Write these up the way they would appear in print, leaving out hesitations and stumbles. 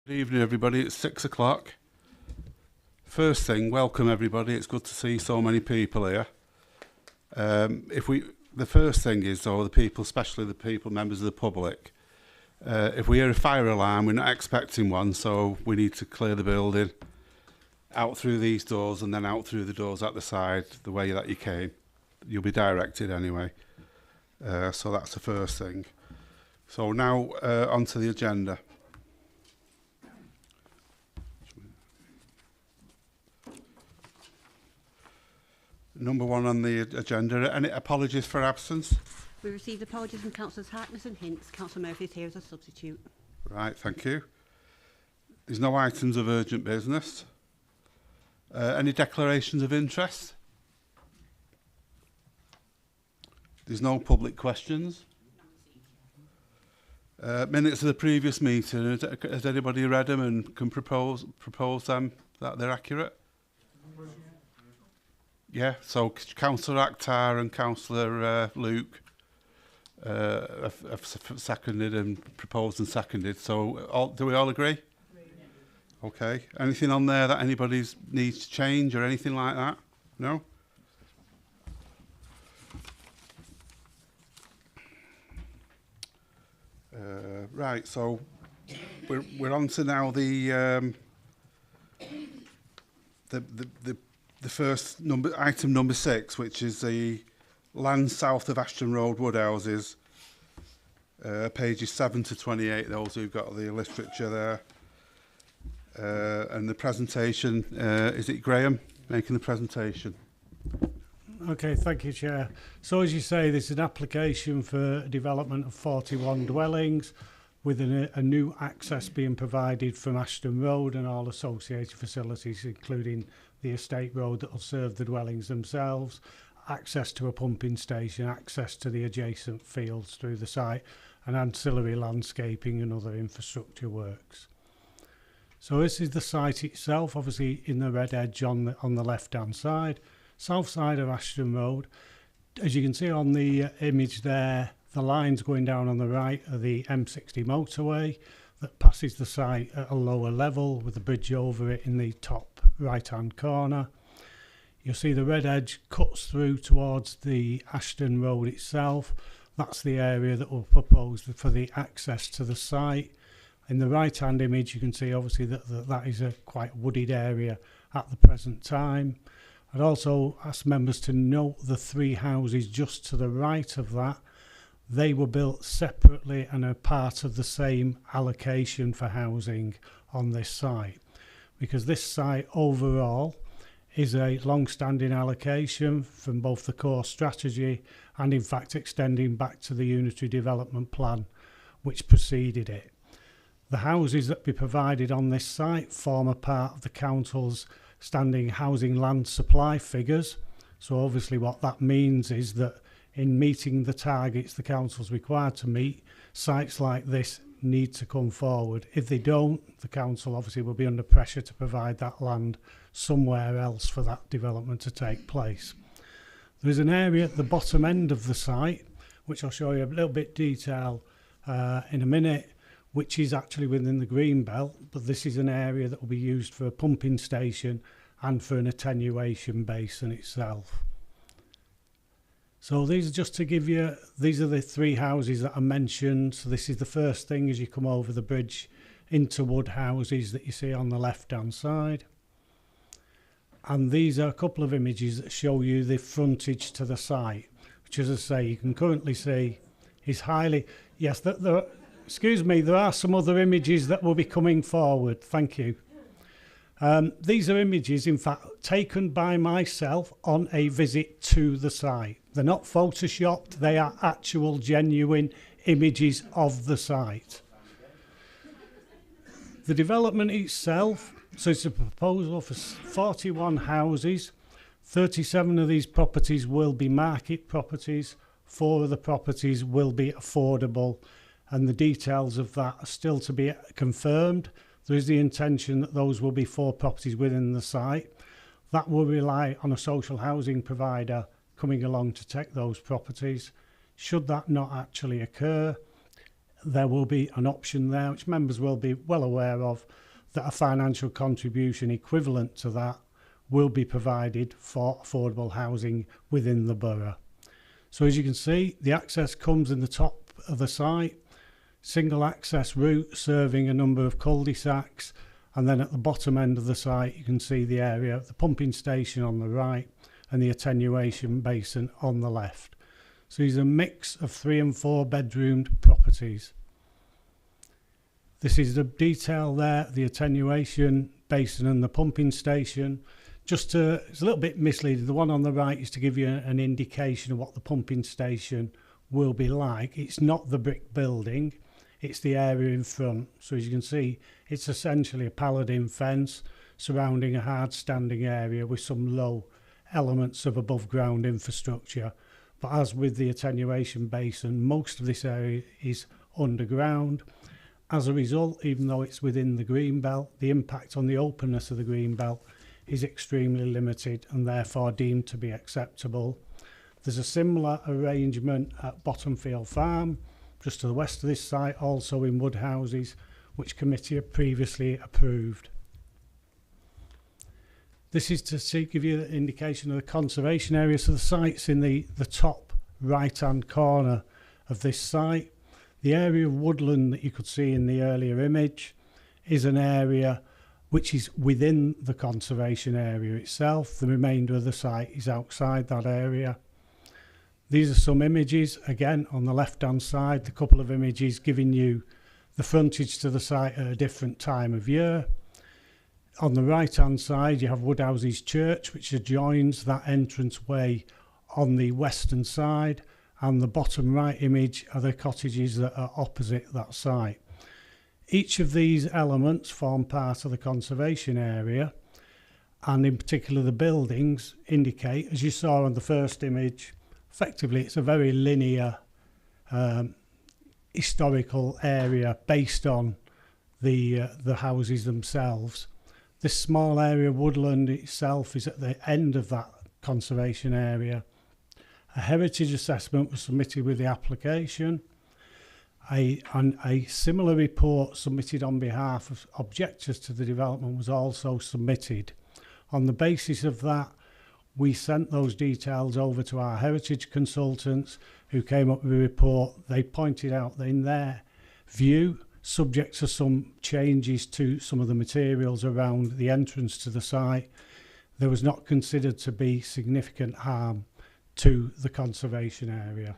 Good evening, everybody. It's 6 o'clock. First thing, welcome everybody. It's good to see so many people here. The first thing is, though, the people, especially the people, members of the public, if we hear a fire alarm, we're not expecting one, so we need to clear the building out through these doors and then out through the doors at the side, the way that you came. You'll be directed anyway. So that's the first thing. So now onto the agenda. Number one on the agenda, any apologies for absence? We received apologies from Councillors Harkness and Hints. Councillor Murphy is here as a substitute. Right, thank you. There's no items of urgent business. Any declarations of interest? There's no public questions. Minutes of the previous meeting, has anybody read them and can propose them, that they're accurate? Yeah, so Councillor Akhtar and Councillor Luke have seconded and proposed and seconded. So do we all agree? Okay. Anything on there that anybody needs to change or anything like that? No? Right, so we're on to now the first item number 6, which is the land south of Ashton Road Woodhouses, pages 7 to 28, those who've got the literature there. And the presentation, is it Graham making the presentation? Okay, thank you, Chair. So as you say, this is an application for development of 41 dwellings with a new access being provided from Ashton Road and all associated facilities, including the estate road that will serve the dwellings themselves, access to a pumping station, access to the adjacent fields through the site, and ancillary landscaping and other infrastructure works. So this is the site itself, obviously in the red edge on the left-hand side, south side of Ashton Road. As you can see on the image there, the lines going down on the right are the M60 motorway that passes the site at a lower level with a bridge over it in the top right-hand corner. You'll see the red edge cuts through towards the Ashton Road itself. That's the area that will propose for the access to the site. In the right-hand image, you can see obviously that is a quite wooded area at the present time. I'd also ask members to note the 3 houses just to the right of that. They were built separately and are part of the same allocation for housing on this site, because this site overall is a long-standing allocation from both the core strategy and in fact extending back to the unitary development plan which preceded it. The houses that be provided on this site form a part of the council's standing housing land supply figures. So obviously what that means is that in meeting the targets the council's required to meet, sites like this need to come forward. If they don't, the council obviously will be under pressure to provide that land somewhere else for that development to take place. There is an area at the bottom end of the site, which I'll show you a little bit detail in a minute, which is actually within the green belt, but this is an area that will be used for a pumping station and for an attenuation basin itself. So these are just to give you, these are the 3 houses that I mentioned. So this is the first thing as you come over the bridge into Woodhouses that you see on the left hand side. And these are a couple of images that show you the frontage to the site, which, as I say, you can currently see is highly, yes, excuse me, there are some other images that will be coming forward. Thank you. These are images, in fact, taken by myself on a visit to the site. They're not photoshopped, they are actual, genuine images of the site. The development itself, so it's a proposal for 41 houses. 37 of these properties will be market properties, 4 of the properties will be affordable, and the details of that are still to be confirmed. There is the intention that those will be 4 properties within the site. That will rely on a social housing provider coming along to take those properties. Should that not actually occur, there will be an option there, which members will be well aware of, that a financial contribution equivalent to that will be provided for affordable housing within the borough. So as you can see, the access comes in the top of the site, single access route serving a number of cul-de-sacs, and then at the bottom end of the site you can see the area, the pumping station on the right and the attenuation basin on the left. So these are a mix of 3 and 4 bedroomed properties. This is the detail there, the attenuation basin and the pumping station. It's a little bit misleading. The one on the right is to give you an indication of what the pumping station will be like. It's not the brick building, it's the area in front. So as you can see, it's essentially a paladin fence surrounding a hard standing area with some low elements of above ground infrastructure. But as with the attenuation basin, most of this area is underground. As a result, even though it's within the green belt, the impact on the openness of the green belt is extremely limited and therefore deemed to be acceptable. There's a similar arrangement at Bottomfield Farm, just to the west of this site, also in wood houses, which committee have previously approved. This is to give you an indication of the conservation area. So the site's in the top right-hand corner of this site. The area of woodland that you could see in the earlier image is an area which is within the conservation area itself. The remainder of the site is outside that area. These are some images, again on the left hand side, the couple of images giving you the frontage to the site at a different time of year. On the right hand side you have Woodhouses Church, which adjoins that entrance way on the western side, and the bottom right image are the cottages that are opposite that site. Each of these elements form part of the conservation area, and in particular the buildings indicate, as you saw on the first image, effectively it's a very linear historical area based on the houses themselves. This small area of woodland itself is at the end of that conservation area. A heritage assessment was submitted with the application. A similar report submitted on behalf of objectors to the development was also submitted. On the basis of that, we sent those details over to our heritage consultants who came up with a report. They pointed out that in their view, subject to some changes to some of the materials around the entrance to the site, there was not considered to be significant harm to the conservation area.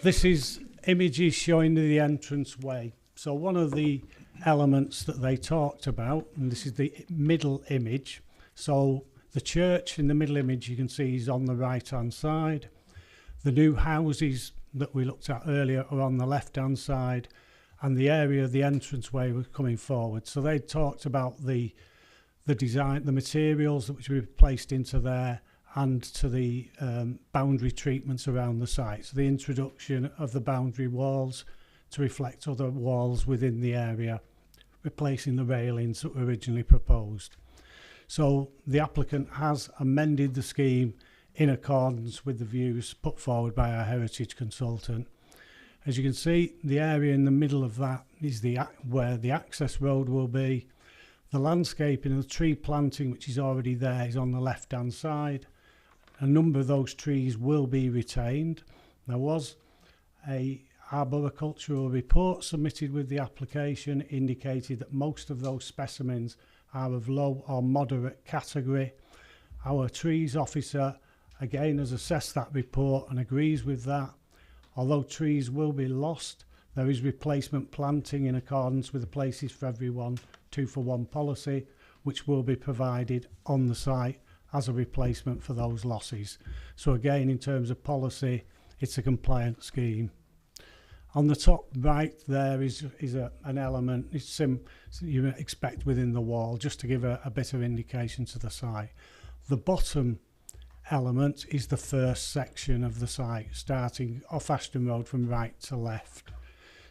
This is images showing the entrance way. So one of the elements that they talked about, and this is the middle image. So the church in the middle image you can see is on the right hand side. The new houses that we looked at earlier are on the left hand side, and the area of the entranceway was coming forward. So they talked about the design, the materials which were placed into there, and to the boundary treatments around the site. So the introduction of the boundary walls to reflect other walls within the area, replacing the railings that were originally proposed. So the applicant has amended the scheme in accordance with the views put forward by our heritage consultant. As you can see, the area in the middle of that is where the access road will be. The landscaping and the tree planting, which is already there, is on the left hand side. A number of those trees will be retained. There was a arboricultural report submitted with the application, indicated that most of those specimens are of low or moderate category. Our trees officer again has assessed that report and agrees with that. Although trees will be lost, there is replacement planting in accordance with the Places for Everyone 2-for-1 policy, which will be provided on the site as a replacement for those losses. So again, in terms of policy, it's a compliant scheme. On the top right there is an element you expect within the wall, just to give a bit of indication to the site. The bottom element is the first section of the site, starting off Ashton Road from right to left.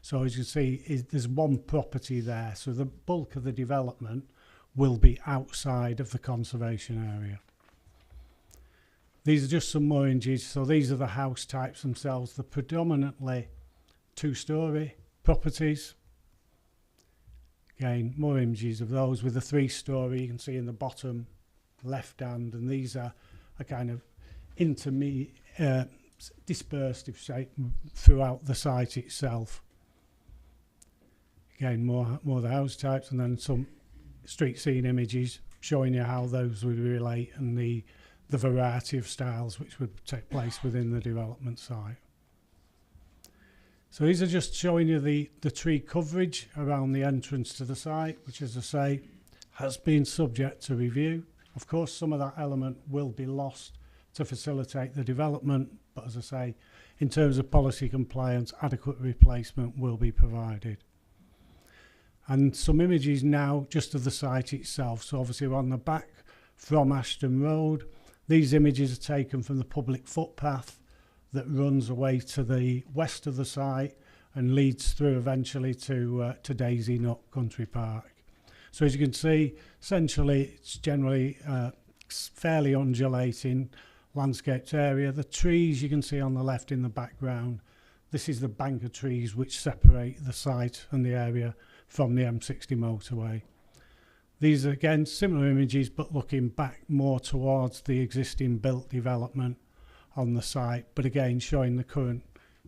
So as you see, there's one property there, so the bulk of the development will be outside of the conservation area. These are just some more images. So these are the house types themselves. They're predominantly 2-storey properties. Again, more images of those with a 3-storey. You can see in the bottom left hand, and these are a kind of dispersed, if you say, throughout the site itself. Again, more of the house types, and then some street scene images showing you how those would relate and the variety of styles which would take place within the development site. So these are just showing you the tree coverage around the entrance to the site, which, as I say, has been subject to review. Of course, some of that element will be lost to facilitate the development, but as I say, in terms of policy compliance, adequate replacement will be provided. And some images now just of the site itself. So obviously we're on the back from Ashton Road. These images are taken from the public footpath that runs away to the west of the site and leads through eventually to Daisy Nook Country Park. So as you can see, essentially it's generally fairly undulating landscaped area. The trees you can see on the left in the background, this is the bank of trees which separate the site and the area from the M60 motorway. These are again similar images, but looking back more towards the existing built development on the site, but again showing the current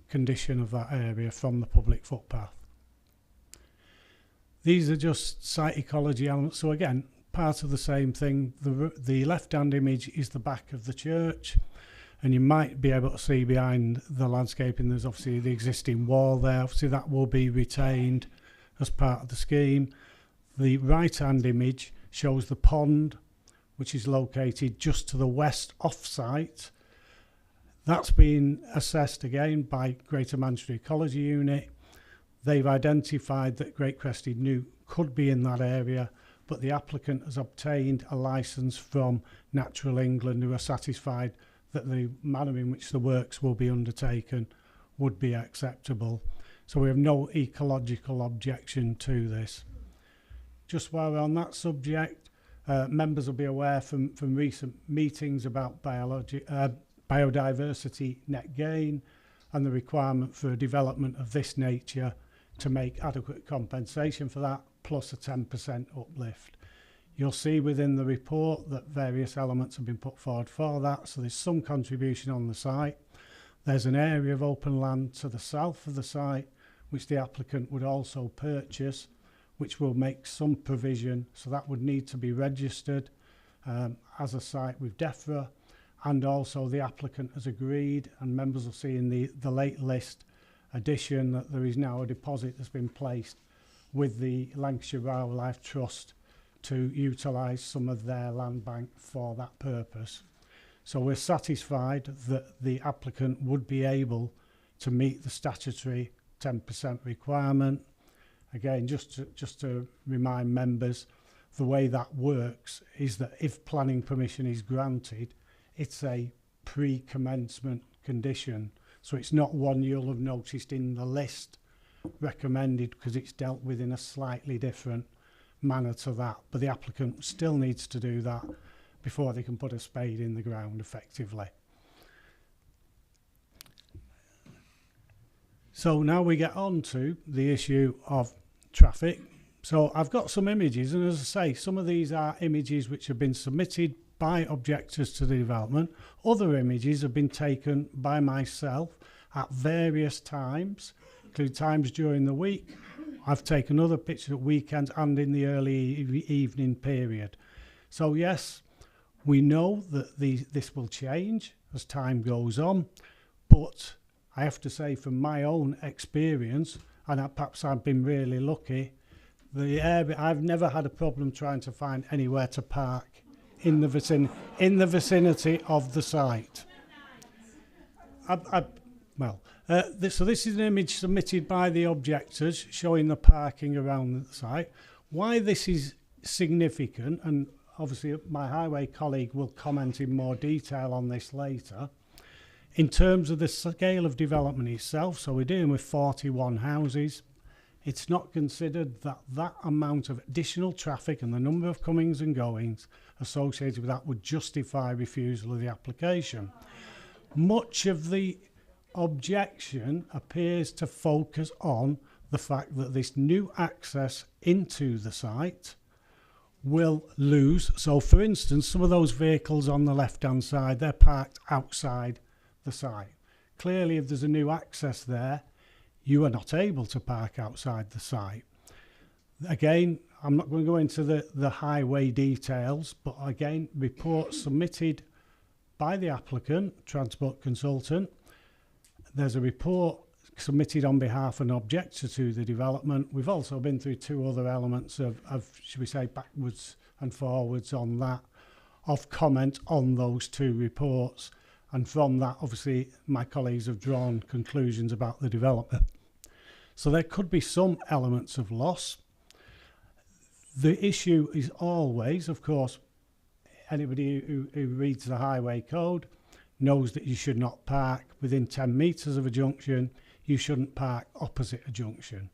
condition of that area from the public footpath. These are just site ecology elements. So again, part of the same thing. The left-hand image is the back of the church, and you might be able to see behind the landscaping there's obviously the existing wall there. Obviously that will be retained as part of the scheme. The right-hand image shows the pond, which is located just to the west off-site. That's been assessed again by Greater Manchester Ecology Unit. They've identified that Great Crested Newt could be in that area, but the applicant has obtained a licence from Natural England, who are satisfied that the manner in which the works will be undertaken would be acceptable. So we have no ecological objection to this. Just while we're on that subject, members will be aware from recent meetings about biodiversity net gain and the requirement for a development of this nature to make adequate compensation for that, plus a 10% uplift. You'll see within the report that various elements have been put forward for that, so there's some contribution on the site. There's an area of open land to the south of the site which the applicant would also purchase, which will make some provision, so that would need to be registered as a site with DEFRA, and also the applicant has agreed, and members will see in the late list addition that there is now a deposit that's been placed with the Lancashire Wildlife Trust to utilise some of their land bank for that purpose. So we're satisfied that the applicant would be able to meet the statutory 10% requirement. Again, just to remind members, the way that works is that if planning permission is granted, it's a pre-commencement condition. So it's not one you'll have noticed in the list recommended, because it's dealt with in a slightly different manner to that. But the applicant still needs to do that before they can put a spade in the ground effectively. So now we get on to the issue of traffic. So I've got some images, and as I say, some of these are images which have been submitted by objectors to the development. Other images have been taken by myself at various times, including times during the week. I've taken other pictures at weekends and in the early evening period. So yes, we know that this will change as time goes on, but I have to say from my own experience, and perhaps I've been really lucky, the area, I've never had a problem trying to find anywhere to park in the vicinity of the site. So this is an image submitted by the objectors showing the parking around the site. Why this is significant, and obviously my highway colleague will comment in more detail on this later, in terms of the scale of development itself. So we're dealing with 41 houses It's not considered that that amount of additional traffic and the number of comings and goings associated with that would justify refusal of the application. Much of the objection appears to focus on the fact that this new access into the site will lose. So, for instance, some of those vehicles on the left-hand side, they're parked outside the site. Clearly, if there's a new access there, you are not able to park outside the site. Again, I'm not going to go into the highway details, but again, reports submitted by the applicant, transport consultant. There's a report submitted on behalf of an objector to the development. We've also been through two other elements of should we say, backwards and forwards on that, of comment on those two reports. And from that, obviously, my colleagues have drawn conclusions about the development. So there could be some elements of loss. The issue is always, of course, anybody who reads the highway code knows that you should not park within 10 metres of a junction. You shouldn't park opposite a junction.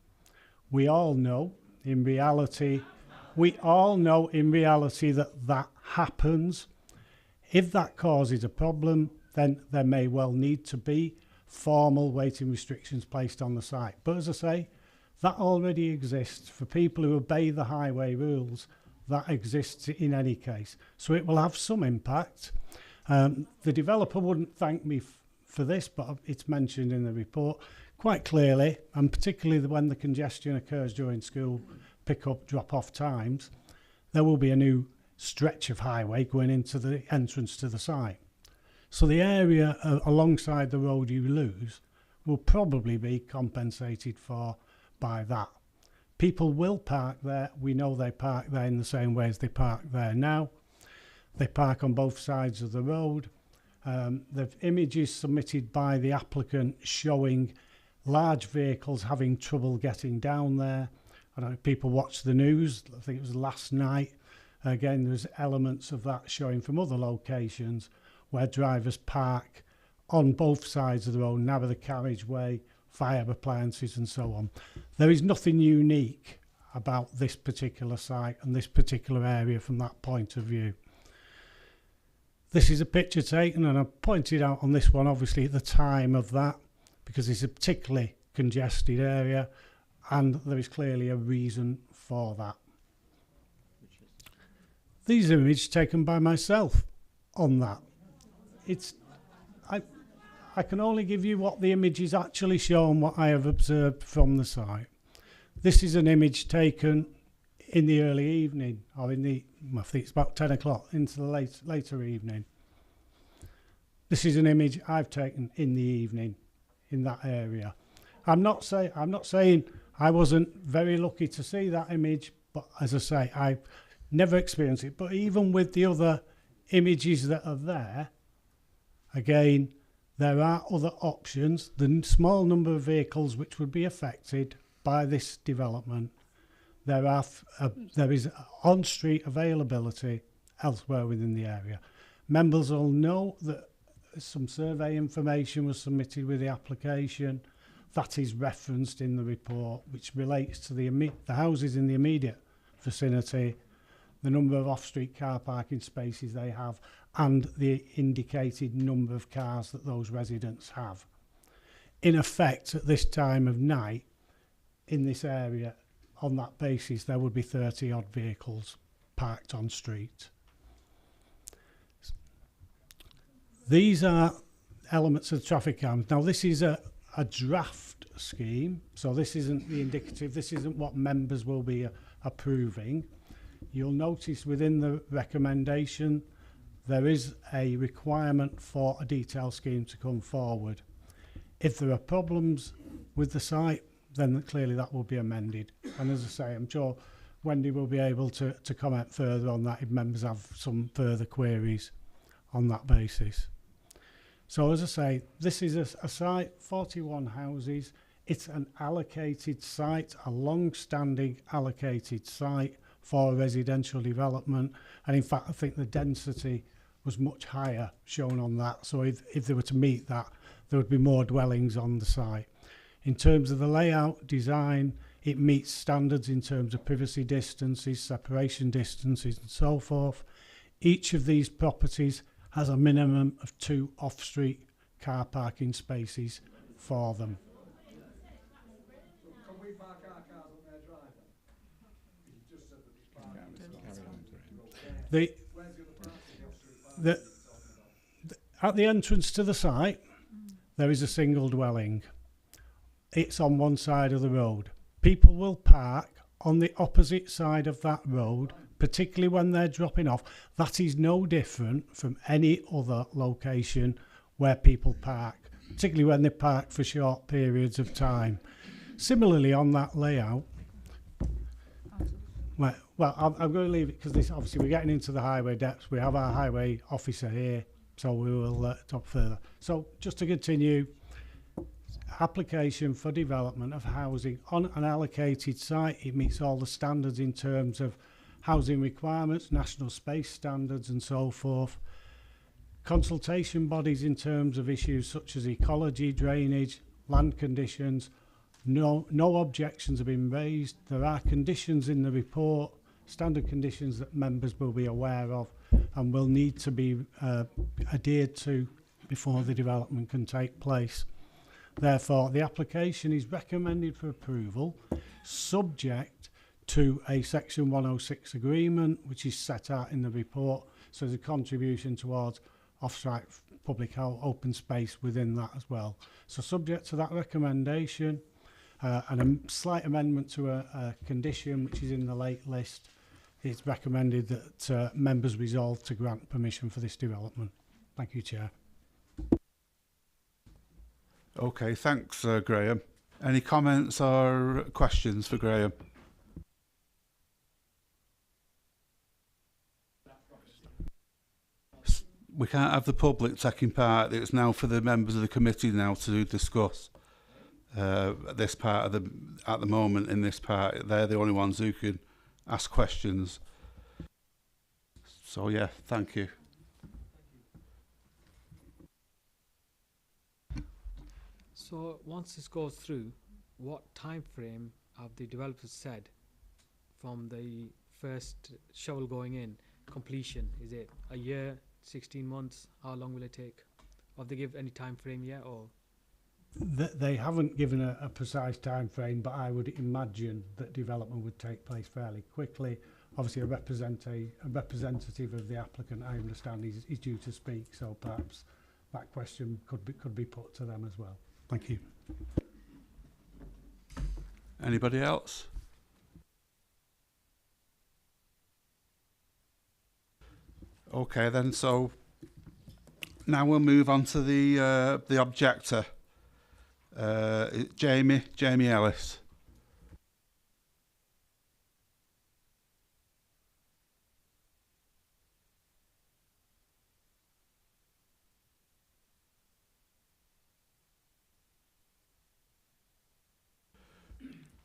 We all know in reality that that happens. If that causes a problem, then there may well need to be formal weighting restrictions placed on the site. But as I say, that already exists for people who obey the highway rules. That exists in any case. So it will have some impact. The developer wouldn't thank me for this, but it's mentioned in the report quite clearly, and particularly when the congestion occurs during school pick-up, drop-off times, there will be a new stretch of highway going into the entrance to the site. So the area alongside the road you lose will probably be compensated for by that. People will park there. We know they park there in the same way as they park there now. They park on both sides of the road. The images submitted by the applicant showing large vehicles having trouble getting down there. I don't know if people watch the news. I think it was last night. Again, there's elements of that showing from other locations where drivers park on both sides of the road, narrow the carriageway, fire appliances and so on. There is nothing unique about this particular site and this particular area from that point of view. This is a picture taken, and I pointed out on this one obviously at the time of that, because it's a particularly congested area and there is clearly a reason for that. These are images taken by myself on that. I can only give you what the images actually show and what I have observed from the site. This is an image taken in the early evening, or I think it's about 10 o'clock into the later evening. This is an image I've taken in the evening in that area. I'm not saying I wasn't very lucky to see that image, but as I say, I never experienced it. But even with the other images that are there, again, there are other options. The small number of vehicles which would be affected by this development, there is on-street availability elsewhere within the area. Members will know that some survey information was submitted with the application. That is referenced in the report, which relates to the houses in the immediate vicinity, the number of off-street car parking spaces they have, and the indicated number of cars that those residents have. In effect, at this time of night, in this area, on that basis, there would be 30-odd vehicles parked on street. These are elements of traffic cams. Now, this is a draft scheme, so this isn't the indicative, this isn't what members will be approving. You'll notice within the recommendation there is a requirement for a detailed scheme to come forward. If there are problems with the site, then clearly that will be amended. And as I say, I'm sure Wendy will be able to comment further on that if members have some further queries on that basis. So as I say, this is a site, 41 houses. It's an allocated site, a long-standing allocated site for residential development. And in fact, I think the density was much higher shown on that. So if they were to meet that, there would be more dwellings on the site. In terms of the layout, design, It meets standards in terms of privacy distances, separation distances and so forth. Each of these properties has a minimum of 2 off-street car parking spaces for them. Can we park our cars on their drive then? You just said that it's parking. The, Where's the other parking? at the entrance to the site, there is a single dwelling. It's on one side of the road. People will park on the opposite side of that road, particularly when they're dropping off. That is no different from any other location where people park, particularly when they park for short periods of time. Similarly, on that layout, well, I'm going to leave it because this obviously we're getting into the highway depths. We have our highway officer here, so we will talk further. So just to continue, application for development of housing on an allocated site. It meets all the standards in terms of housing requirements, national space standards and so forth. Consultation bodies in terms of issues such as ecology, drainage, land conditions. No objections have been raised. There are conditions in the report, standard conditions that members will be aware of and will need to be adhered to before the development can take place. Therefore, the application is recommended for approval, subject to a Section 106 agreement, which is set out in the report, so there's a contribution towards off-site public open space within that as well. So subject to that recommendation, and a slight amendment to a condition which is in the late list, it's recommended that members resolve to grant permission for this development. Thank you, Chair. Okay, thanks, Graham. Any comments or questions for Graham? We can't have the public taking part. It's now for the members of the committee now to discuss this part of at the moment in this part. They're the only ones who can ask questions. So yeah, thank you. So once this goes through, what time frame have the developers said from the first shovel going in, completion? Is it a year, 16 months? How long will it take? Have they give any time frame yet, or? They haven't given a precise time frame, but I would imagine that development would take place fairly quickly. Obviously, a representative of the applicant, I understand, is due to speak, so perhaps that question could be put to them as well. Thank you. Anybody else? Okay then, so now we'll move on to the objector. Jamie Ellis.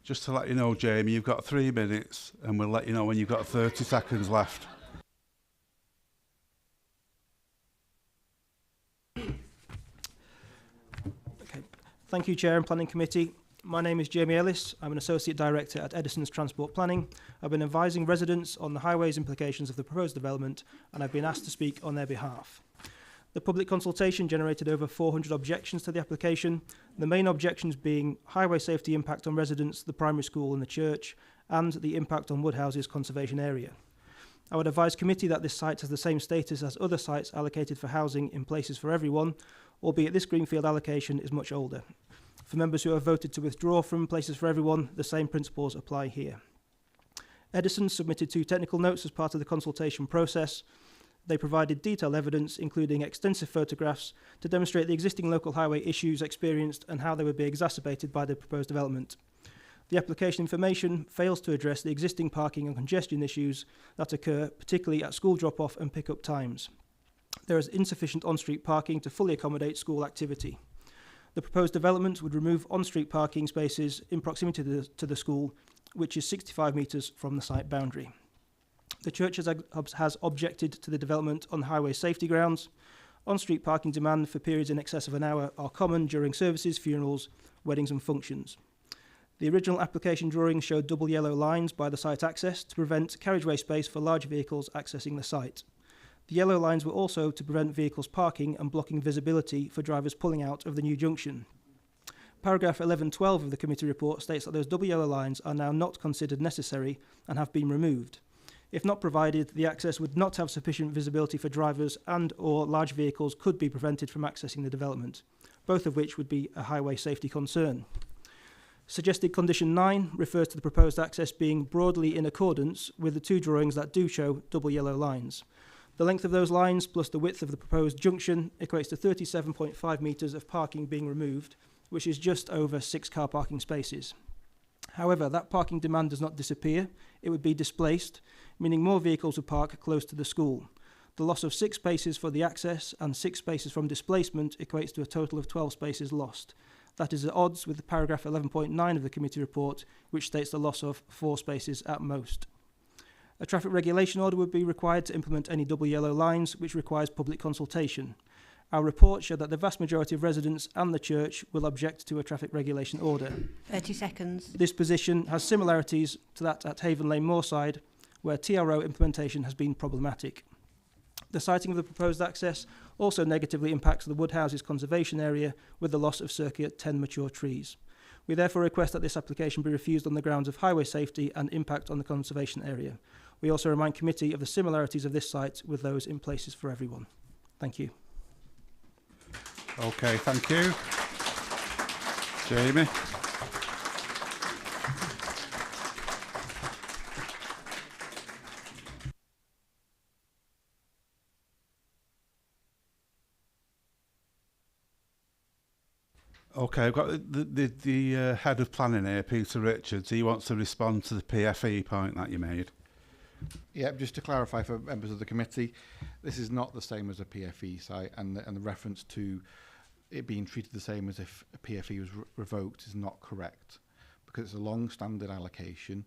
Just to let you know, Jamie, you've got 3 minutes, and we'll let you know when you've got 30 seconds left. Okay. Thank you, Chair and Planning Committee. My name is Jamie Ellis. I'm an Associate Director at Edison's Transport Planning. I've been advising residents on the highways implications of the proposed development, and I've been asked to speak on their behalf. The public consultation generated over 400 objections to the application, the main objections being highway safety impact on residents, the primary school and the church, and the impact on Woodhouse's conservation area. I would advise committee that this site has the same status as other sites allocated for housing in places for everyone, albeit this greenfield allocation is much older. For members who have voted to withdraw from places for everyone, the same principles apply here. Edison submitted 2 technical notes as part of the consultation process. They provided detailed evidence, including extensive photographs, to demonstrate the existing local highway issues experienced and how they would be exacerbated by the proposed development. The application information fails to address the existing parking and congestion issues that occur, particularly at school drop-off and pick-up times. There is insufficient on-street parking to fully accommodate school activity. The proposed development would remove on-street parking spaces in proximity to the school, which is 65 metres from the site boundary. The church has objected to the development on highway safety grounds. On-street parking demand for periods in excess of an hour are common during services, funerals, weddings and functions. The original application drawing showed double yellow lines by the site access to prevent carriageway space for large vehicles accessing the site. The yellow lines were also to prevent vehicles parking and blocking visibility for drivers pulling out of the new junction. Paragraph 11.12 of the committee report states that those double yellow lines are now not considered necessary and have been removed. If not provided, the access would not have sufficient visibility for drivers and or large vehicles could be prevented from accessing the development, both of which would be a highway safety concern. Suggested condition 9 refers to the proposed access being broadly in accordance with the two drawings that do show double yellow lines. The length of those lines plus the width of the proposed junction equates to 37.5 metres of parking being removed, which is just over 6 car parking spaces. However, that parking demand does not disappear, it would be displaced, meaning more vehicles would park close to the school. The loss of 6 spaces for the access and 6 spaces from displacement equates to a total of 12 spaces lost. That is at odds with the paragraph 11.9 of the committee report, which states the loss of 4 spaces at most. A traffic regulation order would be required to implement any double yellow lines, which requires public consultation. Our report showed that the vast majority of residents and the church will object to a traffic regulation order. 30 seconds. This position has similarities to that at Haven Lane Moorside, where TRO implementation has been problematic. The siting of the proposed access also negatively impacts the Woodhouses conservation area with the loss of circa 10 mature trees. We therefore request that this application be refused on the grounds of highway safety and impact on the conservation area. We also remind committee of the similarities of this site with those in places for everyone. Thank you. Okay, thank you. Jamie? Okay, I've got the head of planning here, Peter Richards. He wants to respond to the PFE point that you made. Yeah, just to clarify for members of the committee, this is not the same as a PFE site, and the reference to it being treated the same as if a PFE was revoked is not correct, because it's a long-standing allocation.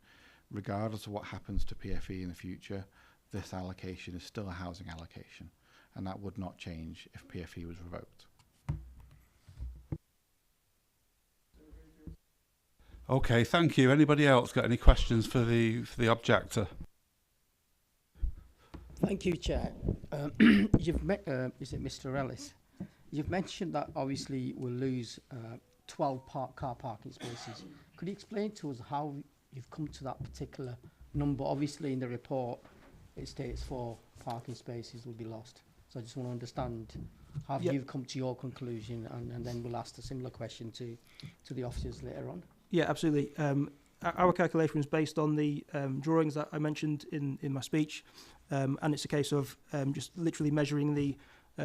Regardless of what happens to PFE in the future, this allocation is still a housing allocation, and that would not change if PFE was revoked. Okay, thank you. Anybody else got any questions for the objector? Thank you, Chair. You've met, is it Mr. Ellis? You've mentioned that obviously we'll lose 12 car parking spaces. Could you explain to us how you've come to that particular number? Obviously, in the report, it states 4 parking spaces will be lost. So I just want to understand how you've come to your conclusion, and then we'll ask a similar question to the officers later on. Yeah, absolutely. Our calculation was based on the drawings that I mentioned in my speech, and it's a case of just literally measuring the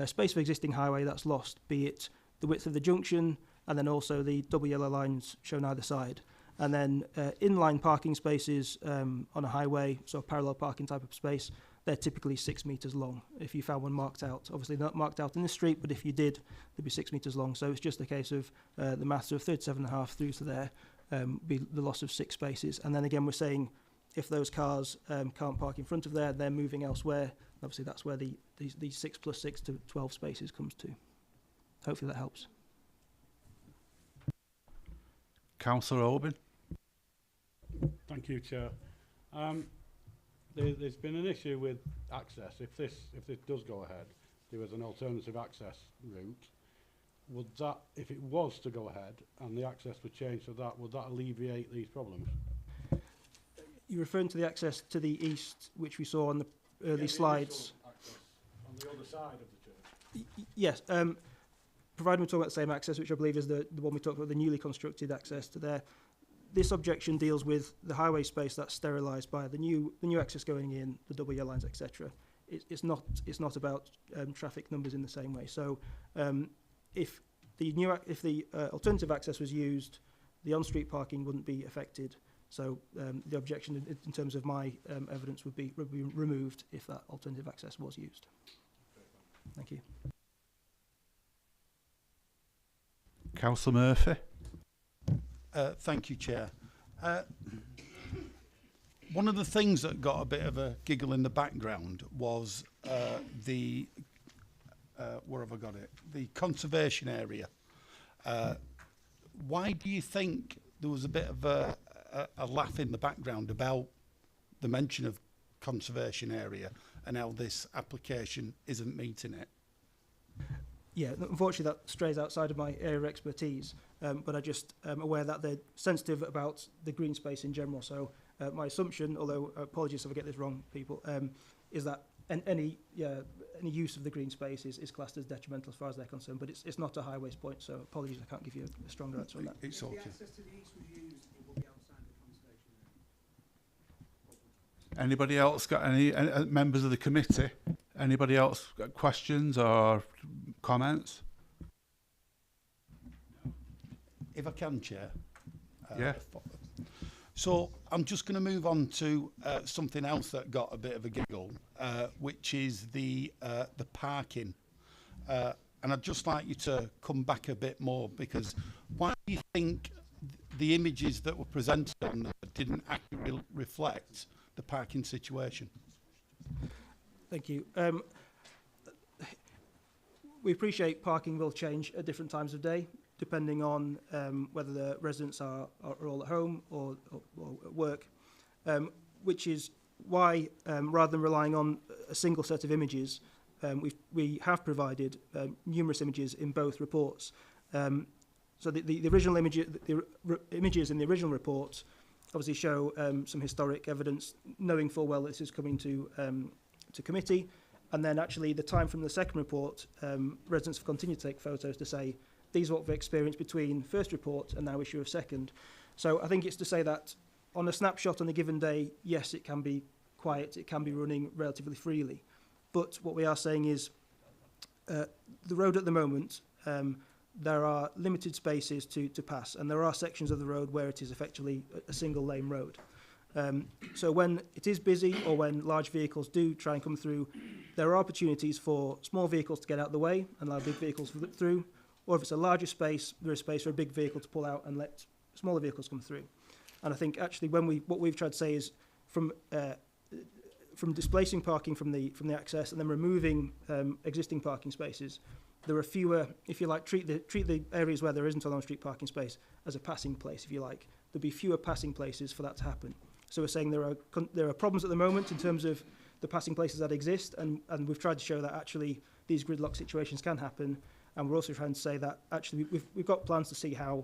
space of existing highway that's lost, be it the width of the junction and then also the double yellow lines shown either side. And then inline parking spaces on a highway, so a parallel parking type of space, they're typically 6 metres long. If you found one marked out, obviously not marked out in the street, but if you did, they'd be 6 metres long. So it's just a case of the maths of 37.5 through to there, be the loss of 6 spaces. And then again, we're saying if those cars can't park in front of there, they're moving elsewhere. Obviously, that's where these 6 plus 6 to 12 spaces comes to. Hopefully that helps. Councillor Oldham? Thank you, Chair. There's been an issue with access. If this does go ahead, there was an alternative access route. Would that, if it was to go ahead and the access would change to that, would that alleviate these problems? You're referring to the access to the east, which we saw on the early slides. Access on the other side of the church. Yes, provided we're talking about the same access, which I believe is the one we talked about, the newly constructed access to there. This objection deals with the highway space that's sterilised by the new access going in, the double yellow lines, etc. It's not about traffic numbers in the same way. So if the alternative access was used, the on-street parking wouldn't be affected. So the objection in terms of my evidence would be removed if that alternative access was used. Thank you. Councillor Murphy? Thank you, Chair. One of the things that got a bit of a giggle in the background was where have I got it? The conservation area. Why do you think there was a bit of a laugh in the background about the mention of conservation area and how this application isn't meeting it. Yeah, unfortunately that strays outside of my area of expertise, but I just am aware that they're sensitive about the green space in general. So my assumption, although apologies if I get this wrong, people, is that any use of the green space is classed as detrimental as far as they're concerned, but it's not a high waste point, so apologies, I can't give you a stronger answer on that. It's sorted. access to the east was used, it will be outside the conservation area. Anybody else got any members of the committee? Anybody else got questions or comments? If I can, Chair. Yeah. So I'm just going to move on to something else that got a bit of a giggle, which is the parking. And I'd just like you to come back a bit more, because why do you think the images that were presented on that didn't accurately reflect the parking situation? Thank you. We appreciate parking will change at different times of day, depending on whether the residents are all at home or at work, which is why, rather than relying on a single set of images, we have provided numerous images in both reports. So the original images in the original report obviously show some historic evidence, knowing full well this is coming to committee. And then actually the time from the second report, residents have continued to take photos to say, these are what we've experienced between first report and now issue of second. So I think it's to say that on a snapshot on a given day, yes, it can be quiet, it can be running relatively freely. But what we are saying is the road at the moment, there are limited spaces to pass, and there are sections of the road where it is effectively a single lane road. So when it is busy or when large vehicles do try and come through, there are opportunities for small vehicles to get out of the way and allow big vehicles to flip through. Or if it's a larger space, there is space for a big vehicle to pull out and let smaller vehicles come through. And I think actually what we've tried to say is from displacing parking from the access and then removing existing parking spaces, there are fewer, if you like, treat the areas where there isn't an on-street parking space as a passing place, if you like. There'll be fewer passing places for that to happen. So we're saying there are problems at the moment in terms of the passing places that exist, and we've tried to show that actually these gridlock situations can happen. And we're also trying to say that actually we've got plans to see how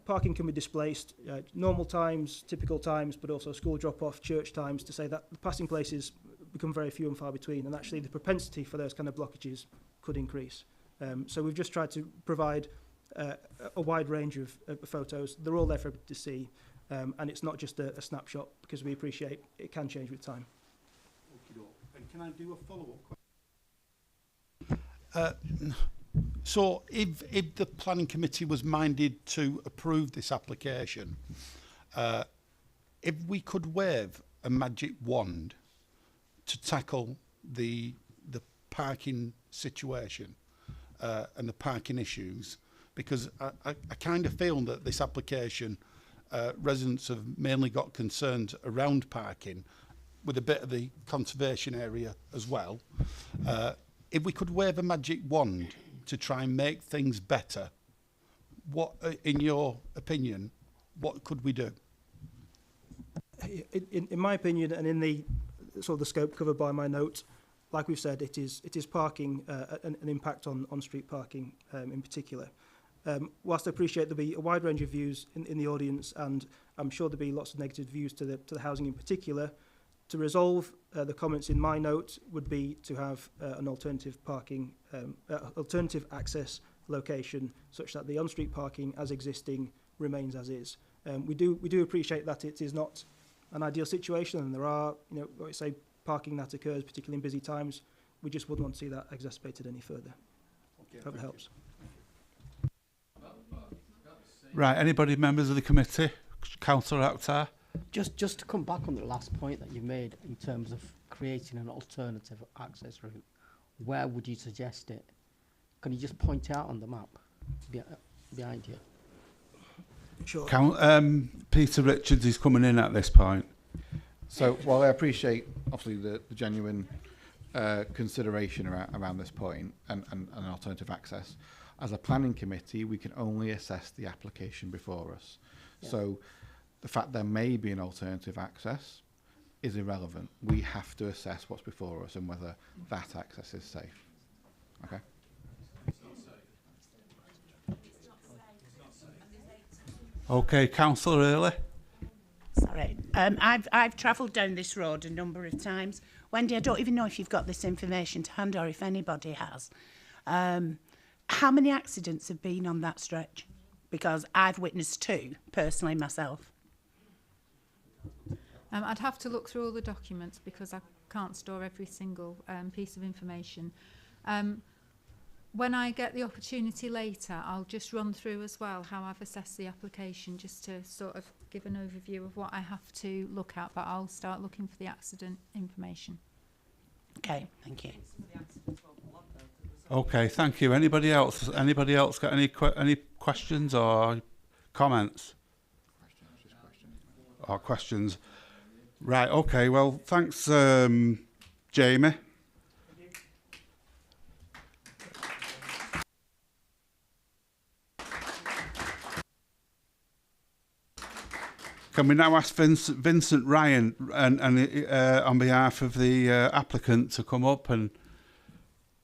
parking can be displaced, normal times, typical times, but also school drop-off, church times, to say that the passing places become very few and far between, and actually the propensity for those kind of blockages could increase. So we've just tried to provide a wide range of photos. They're all there for everybody to see, and it's not just a snapshot, because we appreciate it can change with time. And can I do a follow-up question? So if the planning committee was minded to approve this application, if we could wave a magic wand to tackle the parking situation and the parking issues, because I kind of feel that this application, residents have mainly got concerns around parking with a bit of the conservation area as well. If we could wave a magic wand to try and make things better, what, in your opinion, what could we do? In my opinion, and in the sort of the scope covered by my note, like we've said, it is parking, an impact on street parking in particular. Whilst I appreciate there'll be a wide range of views in the audience, and I'm sure there'll be lots of negative views to the housing in particular, to resolve the comments in my note would be to have an alternative parking, alternative access location, such that the on-street parking as existing remains as is. We do appreciate that it is not an ideal situation, and there are, say, parking that occurs, particularly in busy times. We just wouldn't want to see that exacerbated any further. Okay, hope that helps. Right, anybody members of the committee? Councillor Akhtar? Just to come back on the last point that you made in terms of creating an alternative access route, where would you suggest it? Can you just point out on the map behind you? Sure. Peter Richards is coming in at this point. So while I appreciate obviously the genuine consideration around this point and alternative access, as a planning committee we can only assess the application before us. Yeah. So the fact there may be an alternative access is irrelevant. We have to assess what's before us and whether that access is safe. Okay? Okay, councillor Early. Sorry. I've travelled down this road a number of times. Wendy, I don't even know if you've got this information to hand or if anybody has. How many accidents have been on that stretch? Because I've witnessed 2, personally, myself. I'd have to look through all the documents because I can't store every single piece of information. When I get the opportunity later, I'll just run through as well how I've assessed the application, just to sort of give an overview of what I have to look at, but I'll start looking for the accident information. Okay, thank you. Okay, thank you. Anybody else? Anybody else got any questions or comments? Or questions? Right. Okay. Well, thanks, Jamie. Can we now ask Vincent Ryan and on behalf of the applicant to come up? And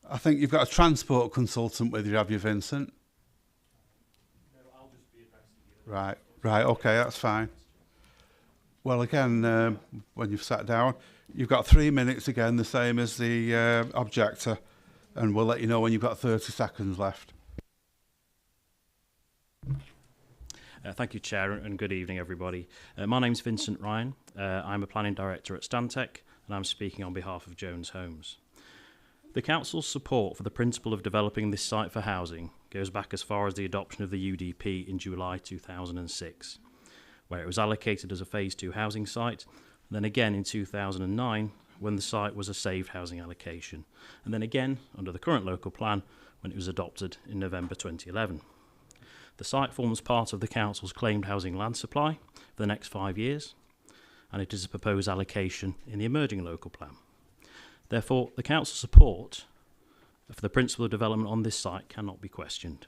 I think you've got a transport consultant with you, have you, Vincent? No, I'll just be addressing you. Right, okay, that's fine. Well, again, when you've sat down, you've got 3 minutes again, the same as the objector, and we'll let you know when you've got 30 seconds left. Thank you, Chair, and good evening, everybody. My name's Vincent Ryan. I'm a planning director at Stantec, and I'm speaking on behalf of Jones Homes. The Council's support for the principle of developing this site for housing goes back as far as the adoption of the UDP in July 2006, where it was allocated as a Phase 2 housing site, and then again in 2009 when the site was a saved housing allocation, and then again under the current local plan when it was adopted in November 2011. The site forms part of the Council's claimed housing land supply for the next 5 years, and it is a proposed allocation in the emerging local plan. Therefore, the Council's support for the principle of development on this site cannot be questioned.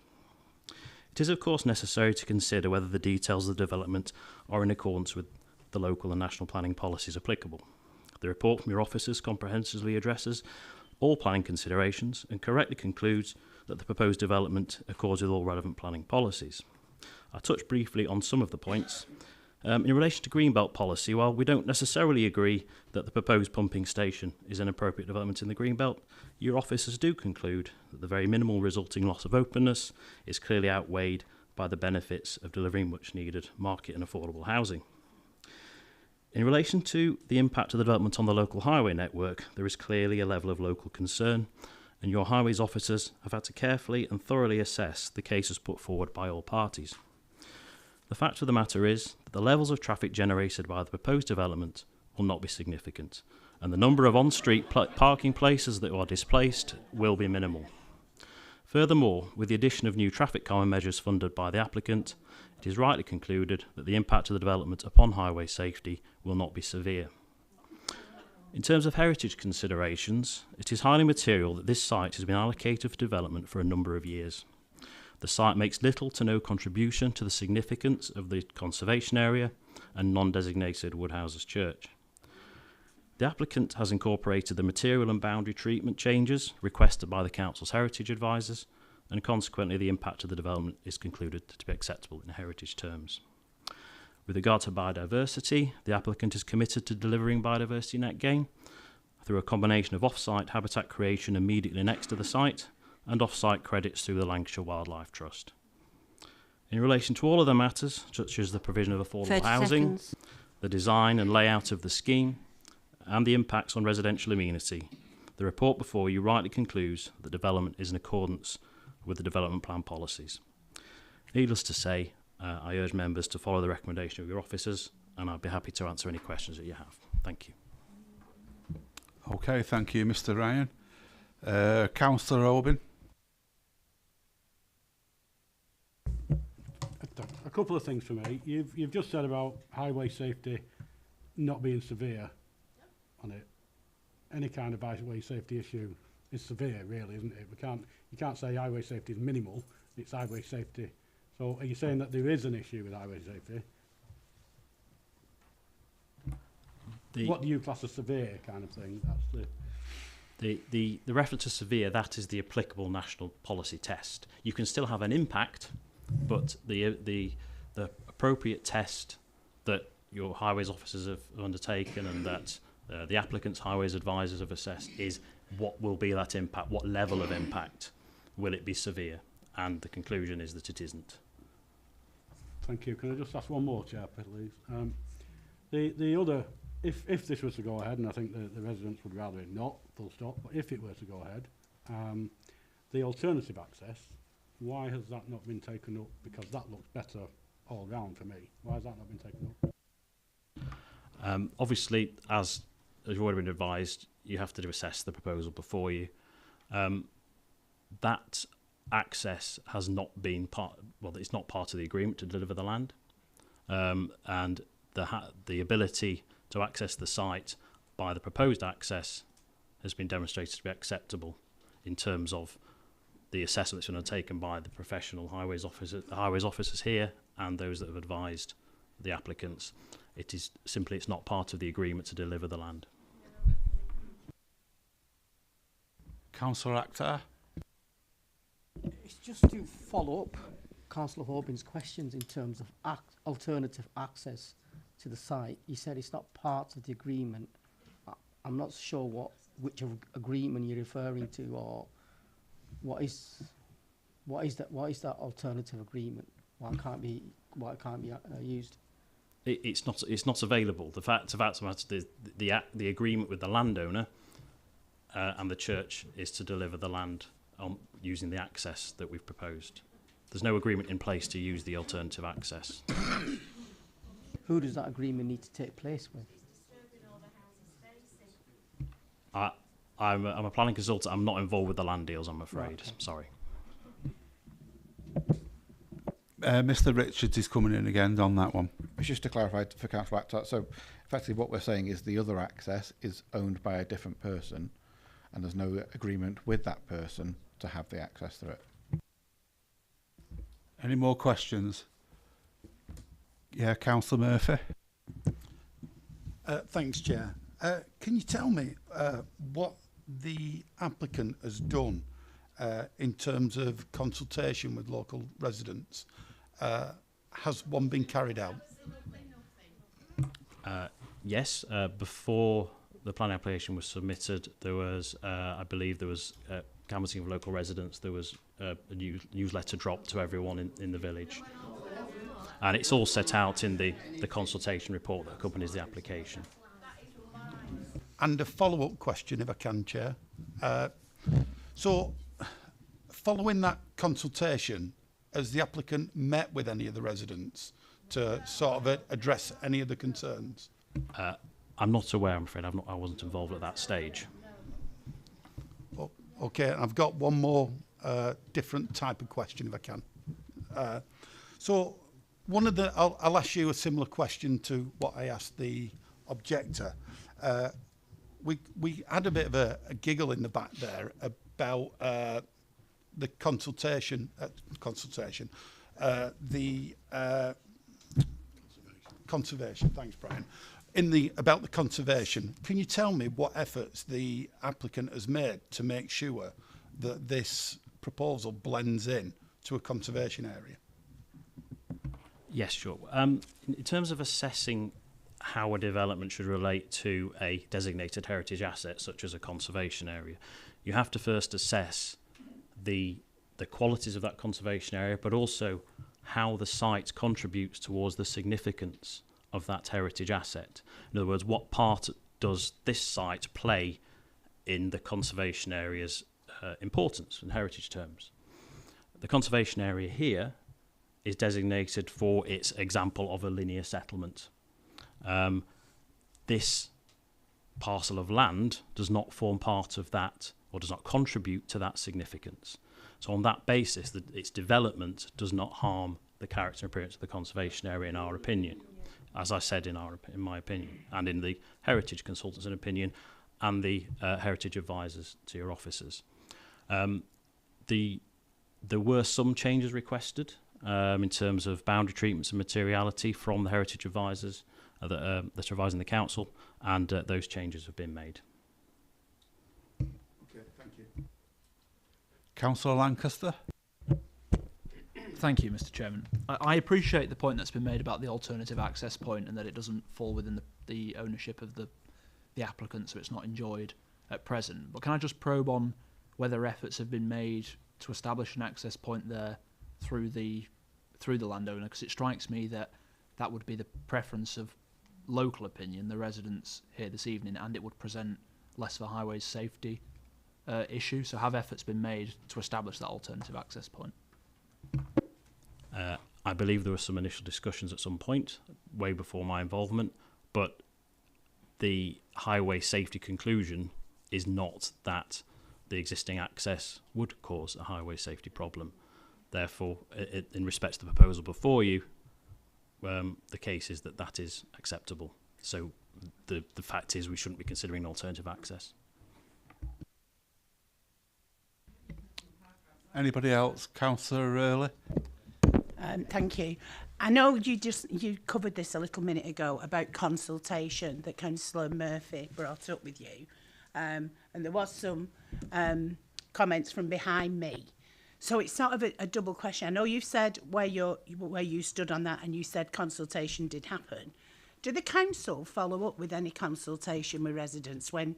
It is, of course, necessary to consider whether the details of the development are in accordance with the local and national planning policies applicable. The report from your officers comprehensively addresses all planning considerations and correctly concludes that the proposed development accords with all relevant planning policies. I'll touch briefly on some of the points. In relation to Greenbelt policy, while we don't necessarily agree that the proposed pumping station is an appropriate development in the Greenbelt, your officers do conclude that the very minimal resulting loss of openness is clearly outweighed by the benefits of delivering much needed market and affordable housing. In relation to the impact of the development on the local highway network, there is clearly a level of local concern, and your highways officers have had to carefully and thoroughly assess the cases put forward by all parties. The fact of the matter is that the levels of traffic generated by the proposed development will not be significant, and the number of on-street parking places that are displaced will be minimal. Furthermore, with the addition of new traffic calming measures funded by the applicant, it is rightly concluded that the impact of the development upon highway safety will not be severe. In terms of heritage considerations, it is highly material that this site has been allocated for development for a number of years. The site makes little to no contribution to the significance of the conservation area and non-designated Woodhouses Church. The applicant has incorporated the material and boundary treatment changes requested by the Council's heritage advisors, and consequently the impact of the development is concluded to be acceptable in heritage terms. With regard to biodiversity, the applicant is committed to delivering biodiversity net gain through a combination of off-site habitat creation immediately next to the site and off-site credits through the Lancashire Wildlife Trust. In relation to all other matters, such as the provision of affordable housing, the design and layout of the scheme, and the impacts on residential amenity, the report before you rightly concludes that development is in accordance with the development plan policies. Needless to say, I urge members to follow the recommendation of your officers, and I'd be happy to answer any questions that you have. Thank you. Okay, thank you, Mr. Ryan. Councillor Oldham. A couple of things for me. You've just said about highway safety not being severe on it. Any kind of highway safety issue is severe, really, isn't it? You can't say highway safety is minimal. It's highway safety. So are you saying that there is an issue with highway safety? what do you class as severe kind of thing? That's the reference to severe, that is the applicable national policy test. You can still have an impact, but the appropriate test that your highways officers have undertaken and that the applicant's highways advisors have assessed is what will be that impact, what level of impact, will it be severe? And the conclusion is that it isn't. Thank you. Can I just ask one more, Chair, please? The other, if this was to go ahead, and I think the residents would rather it not, full stop, but if it were to go ahead, the alternative access, why has that not been taken up? Because that looks better all round for me. Why has that not been taken up? Obviously, as you've already been advised, you have to assess the proposal before you. That access has not been it's not part of the agreement to deliver the land, and the ability to access the site by the proposed access has been demonstrated to be acceptable in terms of the assessment that's been undertaken by the professional highways officers here and those that have advised the applicants. It's not part of the agreement to deliver the land. Councillor Akhtar. It's just to follow up Councillor Hoban's questions in terms of alternative access to the site. He said it's not part of the agreement. I'm not sure which agreement you're referring to, or what is that alternative agreement? Why it can't be used? It's not available. The fact of the matter, the agreement with the landowner and the church is to deliver the land using the access that we've proposed. There's no agreement in place to use the alternative access. Who does that agreement need to take place with? I'm a planning consultant. I'm not involved with the land deals, I'm afraid. Right, okay. Sorry. Mr. Richards is coming in again on that one. It's just to clarify for Councillor Akhtar, so effectively what we're saying is the other access is owned by a different person and there's no agreement with that person to have the access to it. Any more questions? Yeah, Councillor Murphy. Thanks, Chair. Can you tell me what the applicant has done in terms of consultation with local residents? Has one been carried out? Yes. Before the planning application was submitted, there was, I believe, there was canvassing of local residents. There was a newsletter dropped to everyone in the village, and it's all set out in the consultation report that accompanies the application. And a follow-up question, if I can, Chair. So, following that consultation, has the applicant met with any of the residents to sort of address any of the concerns? I'm not aware, I'm afraid. I wasn't involved at that stage. Oh, okay, I've got one more different type of question, if I can. So, I'll ask you a similar question to what I asked the objector. We had a bit of a giggle in the back there about the consultation, conservation. Thanks, Brian. About the conservation, can you tell me what efforts the applicant has made to make sure that this proposal blends in to a conservation area? Yes, sure. In terms of assessing how a development should relate to a designated heritage asset, such as a conservation area, you have to first assess the qualities of that conservation area, but also how the site contributes towards the significance of that heritage asset. In other words, what part does this site play in the conservation area's importance in heritage terms? The conservation area here is designated for its example of a linear settlement. This parcel of land does not form part of that or does not contribute to that significance. So on that basis, its development does not harm the character and appearance of the conservation area, in our opinion, as I said, in my opinion, and in the heritage consultants' opinion, and the heritage advisors to your officers. There were some changes requested in terms of boundary treatments and materiality from the heritage advisors, that's revising the council, and those changes have been made. Okay, thank you. Councillor Lancaster. Thank you, Mr. Chairman. I appreciate the point that's been made about the alternative access point and that it doesn't fall within the ownership of the applicant, so it's not enjoyed at present. But can I just probe on whether efforts have been made to establish an access point there through the landowner? Because it strikes me that that would be the preference of local opinion, the residents here this evening, and it would present less of a highways safety issue. So have efforts been made to establish that alternative access point? I believe there were some initial discussions at some point, way before my involvement, but the highway safety conclusion is not that the existing access would cause a highway safety problem. Therefore, in respect to the proposal before you, the case is that that is acceptable. So the fact is we shouldn't be considering alternative access. Anybody else? Councillor Early? Thank you. I know you covered this a little minute ago about consultation that Councillor Murphy brought up with you, and there was some comments from behind me. So it's sort of a double question. I know you've said where you stood on that, and you said consultation did happen. Do the council follow up with any consultation with residents when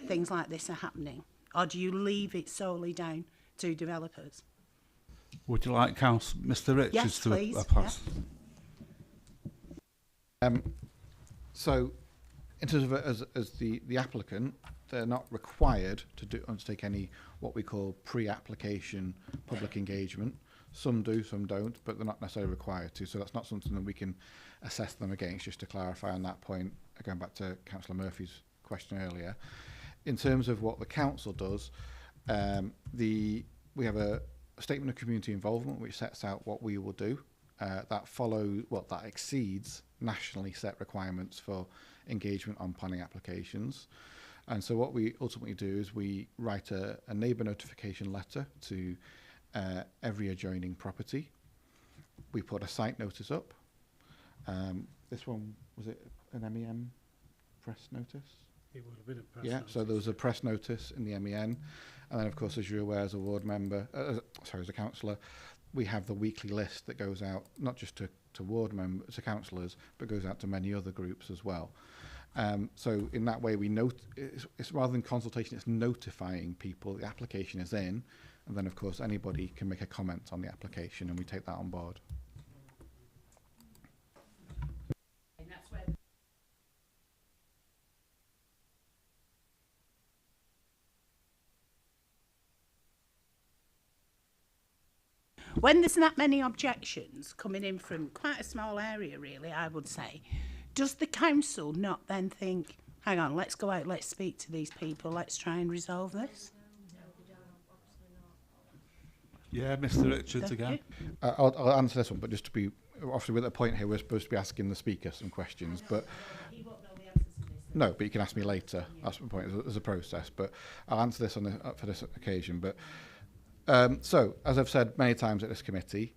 things like this are happening, or do you leave it solely down to developers? Would you like Mr. Richards Yes, to please. pass? So, in terms of as the applicant, they're not required to undertake any what we call pre-application public engagement. Some do, some don't, but they're not necessarily required to. So that's not something that we can assess them against. Just to clarify on that point, going back to Councillor Murphy's question earlier, in terms of what the council does, we have a statement of community involvement which sets out what we will do. That exceeds nationally set requirements for engagement on planning applications. And so what we ultimately do is we write a neighbour notification letter to every adjoining property. We put a site notice up. This one, was it an MEN press notice? It would have been a press notice. So there was a press notice in the MEN. And then, of course, as you're aware, as a ward member, as a councillor, we have the weekly list that goes out not just to ward members, to councillors, but goes out to many other groups as well. So in that way, it's rather than consultation, it's notifying people the application is in, and then, of course, anybody can make a comment on the application, and we take that on board. When there's that many objections coming in from quite a small area, really, I would say, does the council not then think, hang on, let's go out, let's speak to these people, let's try and resolve this? Yeah, Mr. Richards again. I'll answer this one, but just to be, obviously with a point here, we're supposed to be asking the speaker some questions, but no, but you can ask me later. That's the point. There's a process, but I'll answer this for this occasion. But so, as I've said many times at this committee,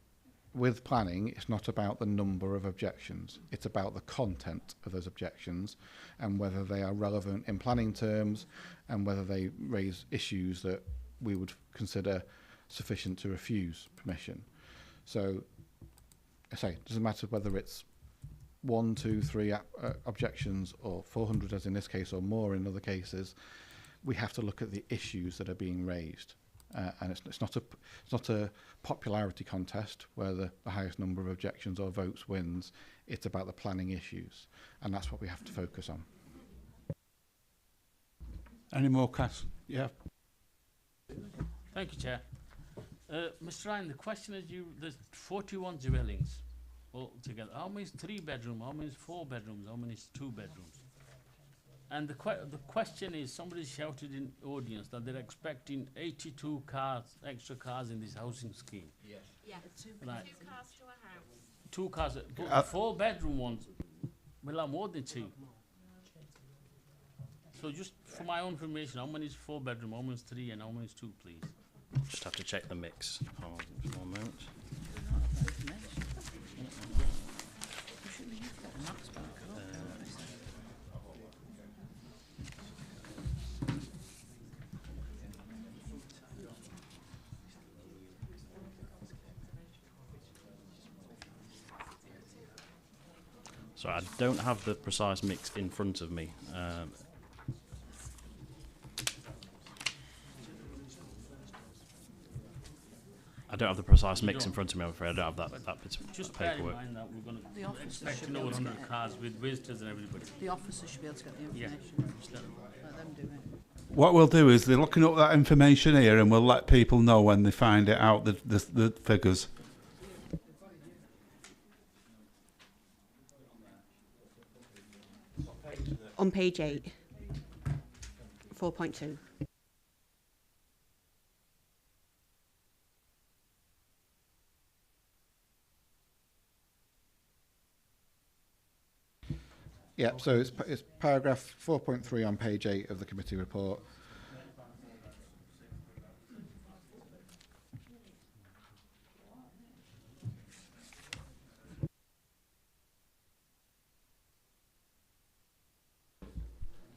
with planning, it's not about the number of objections. It's about the content of those objections and whether they are relevant in planning terms and whether they raise issues that we would consider sufficient to refuse permission. So, I say, it doesn't matter whether it's 1, 2, 3 objections or 400 as in this case or more in other cases. We have to look at the issues that are being raised. And it's not a popularity contest where the highest number of objections or votes wins. It's about the planning issues, and that's what we have to focus on. Any more questions? Yeah. Thank you, Chair. Mr. Ryan, the question is, there's 41 dwellings altogether. How many is 3 bedroom? How many is 4 bedrooms? How many is 2 bedrooms? And the question is, somebody shouted in audience that they're expecting 82 extra cars in this housing scheme. Yes. Yeah. Right. 2 cars to a house. 2 cars, but 4 bedroom ones will have more than 2. So just for my own information, how many is 4 bedroom, how many is 3, and how many is 2, please? Just have to check the mix. Hold on for a moment. So I don't have the precise mix in front of me. I don't have the precise mix in front of me, I'm afraid. I don't have that bit of Just bear in paperwork. mind that we're going The to officers expect should be over able to 100 get- cars with visitors and everybody. The officers should be able to get the Yeah. information. Just let them- Let them do it. What we'll do is they're looking up that information here, and we'll let people know when they find it out, the figures. On page 8, 4.2. Yeah, so it's paragraph 4.3 on page 8 of the committee report.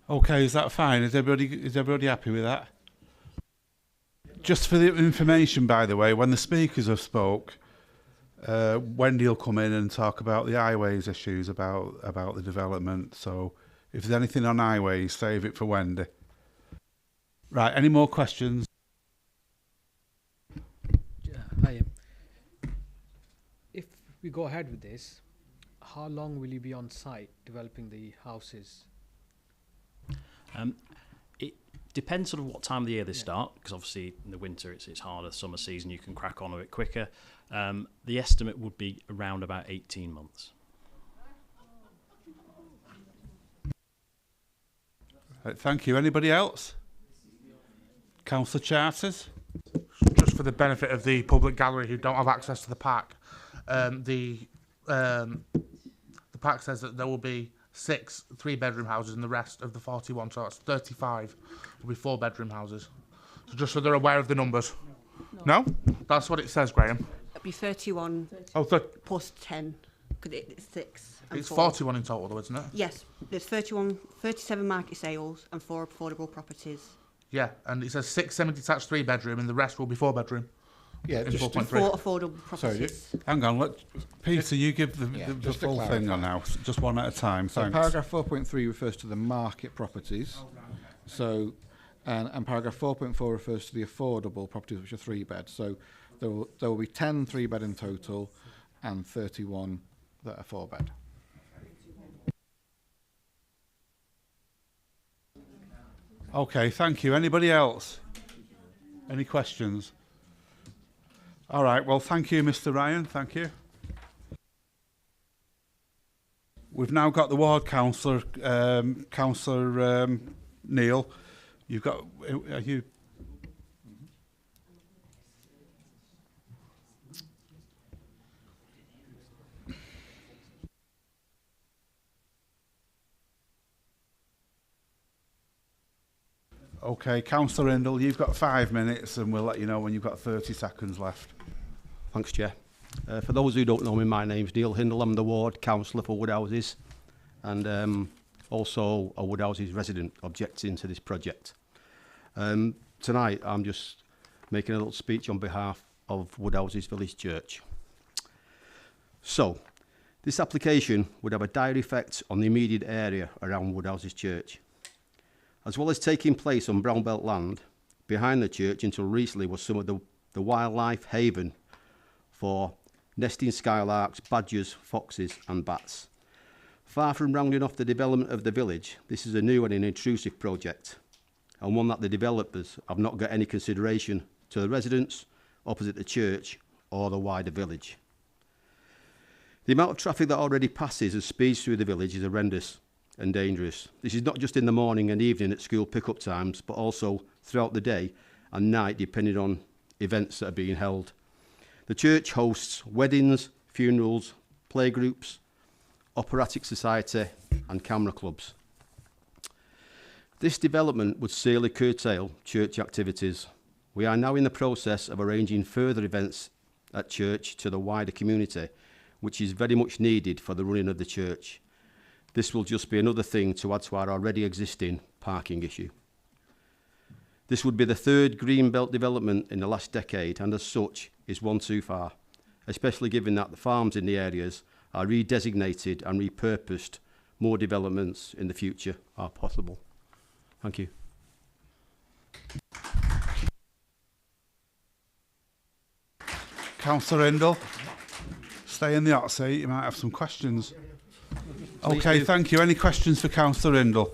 Okay, is that fine? Is everybody happy with that? Just for the information, by the way, when the speakers have spoke, Wendy will come in and talk about the highways issues, about the development. So if there's anything on highways, save it for Wendy. Right, any more questions? Hi. If we go ahead with this, how long will you be on site developing the houses? It depends sort of what time of the year they start, because obviously in the winter it's harder. Summer season you can crack on a bit quicker. The estimate would be around about 18 months. Right, thank you. Anybody else? Councillor Charters? Just for the benefit of the public gallery who don't have access to the park, the park says that there will be 6 3-bedroom houses and the rest of the 41, so that's 35, will be 4-bedroom houses. So just so they're aware of the numbers. No? That's what it says, Graham. It'll be 31 plus 10, because it's 6 and It's 4. 41 in total, though, isn't it? Yes, there's 37 market sales and 4 affordable properties. Yeah, and it says 6 semi-detached 3-bedroom and the rest will be 4-bedroom. Yeah, in just 4.3. 4 affordable properties. Hang on, Peter, you give the just to full thing clarify. on now, just one at a time. So Thanks. paragraph 4.3 refers to the market properties. So, and paragraph 4.4 refers to the affordable properties, which are 3-bed. So there will be 10 3-bed in total and 31 that are 4-bed. Okay, thank you. Anybody else? Any questions? All right, well, thank you, Mr. Ryan. Thank you. We've now got the ward councillor, Councillor Neil. You've got, are you? Okay, Councillor Indle, you've got 5 minutes and we'll let you know when you've got 30 seconds left. Thanks, Chair. For those who don't know me, my name's Neil Hindle. I'm the ward councillor for Woodhouses and also a Woodhouses resident objecting to this project. Tonight, I'm just making a little speech on behalf of Woodhouses Village Church. So, this application would have a dire effect on the immediate area around Woodhouses Church. As well as taking place on brown belt land, behind the church until recently was some of the wildlife haven for nesting skylarks, badgers, foxes and bats. Far from rounding off the development of the village, this is a new and an intrusive project, and one that the developers have not got any consideration to the residents opposite the church or the wider village. The amount of traffic that already passes as speeds through the village is horrendous and dangerous. This is not just in the morning and evening at school pick-up times, but also throughout the day and night, depending on events that are being held. The church hosts weddings, funerals, playgroups, operatic society and camera clubs. This development would severely curtail church activities. We are now in the process of arranging further events at church to the wider community, which is very much needed for the running of the church. This will just be another thing to add to our already existing parking issue. This would be the 3rd Greenbelt development in the last decade, and as such is one too far, especially given that the farms in the areas are redesignated and repurposed, more developments in the future are possible. Thank you. Councillor Hindle, stay in the hot seat. You might have some questions. Please Okay, do. thank you. Any questions for Councillor Hindle?